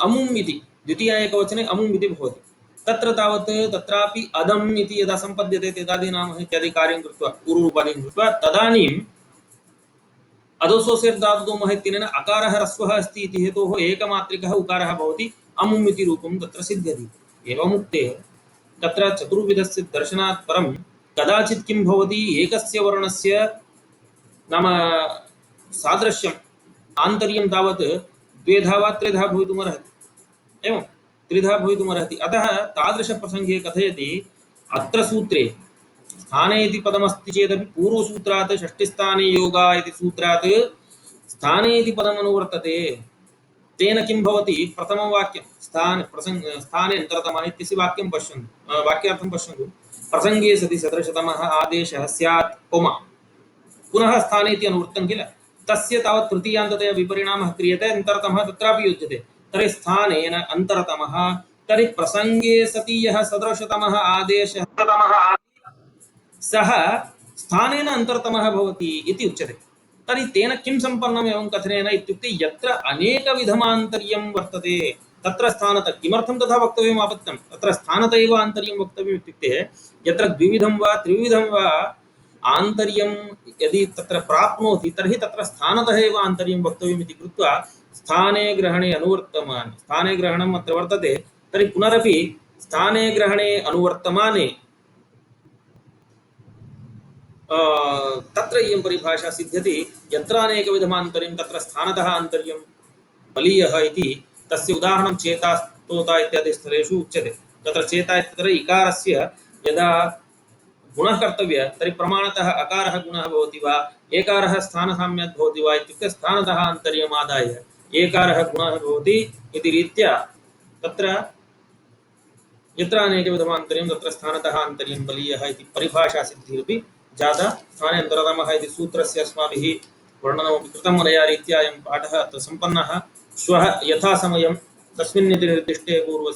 अमुम् इति द्वितीया एकवचने अमुम् इति भवति तत्र तावत् तत्रापि अदम् इति यदा सम्पद्यते तेदादीनामः इत्यादि कार्यं कृत्वा पूर्वरूपादिं कृत्वा तदानीम् अदोसोऽसेर्धातुदोमः इत्यनेन अकारः ह्रस्वः अस्ति इति हेतोः एकमात्रिकः उकारः भवति अमुम् इति रूपं तत्र सिद्ध्यति एवमुक्ते तत्र चतुर्विधस्य दर्शनात् परं कदाचित् किं भवति एकस्य वर्णस्य नाम सादृश्यम् आन्तर्यं तावत् द्वेधा वा त्रिधा भवितुमर्हति एवं त्रिधा भवितुमर्हति अतः तादृशप्रसङ्गे कथयति अत्र सूत्रे स्थाने इति पदमस्ति चेदपि पूर्वसूत्रात् षष्ठिस्थाने योगा इति सूत्रात् स्थाने इति पदमनुवर्तते तेन किं भवति प्रथमं वाक्यं स्थाने अन्तरतमः इत्यस्य वाक्यं पश्यन्तु वाक्यार्थं पश्यन्तु प्रसङ्गे सति सदृशतमः आदेशः स्यात् कोमा पुनः स्थाने इति अनुवृत्तं किल तस्य तावत् तृतीयान्ततया विपरिणामः क्रियते अन्तरतमः तत्रापि युज्यते तर्हि स्थानेन अन्तरतमः तर्हि प्रसङ्गे सति यः सदृशतमः आदेशः सः स्थानेन अन्तरतमः भवति इति उच्यते तर्हि तेन किं सम्पन्नम् एवं कथनेन इत्युक्ते यत्र अनेकविधमान्तर्यं वर्तते तत्र स्थानतः किमर्थं तथा वक्तव्यम् आपत्तं तत्र स्थानत एव आन्तर्यं वक्तव्यम् इत्युक्ते यत्र द्विविधं वा त्रिविधं वा आन्तर्यं यदि तत्र प्राप्नोति तर्हि तत्र स्थानतः एव आन्तर्यं वक्तव्यम् इति कृत्वा स्थाने ग्रहणे अनुवर्तमाने स्थाने ग्रहणम् अत्र वर्तते तर्हि पुनरपि स्थाने ग्रहणे अनुवर्तमाने तत्र इयं परिभाषा सिद्ध्यति यत्र अनेकविधमान्तर्यं तत्र स्थानतः आन्तर्यं बलीयः इति तस्य उदाहरणं चेता स्तोता इत्यादि स्थलेषु उच्यते तत्र चेता इत्यत्र इकारस्य यदा गुणः कर्तव्यः तर्हि प्रमाणतः अकारः गुणः भवति वा एकारः स्थानसाम्यात् भवति वा इत्युक्ते स्थानतः आन्तर्यमादाय एकारः गुणः भवति इति रीत्या तत्र यत्र अनेकविधमान्तर्यं तत्र स्थानतः आन्तर्यं बलीयः इति परिभाषा सिद्धिरपि जाता स्थाने अन्तरतमः इति सूत्रस्य अस्माभिः वर्णनमपि कृतम् अनया रीत्या अयं पाठः अत्र सम्पन्नः श्वः यथासमयं तस्मिन् इति निर्दिष्टे पूर्वस्य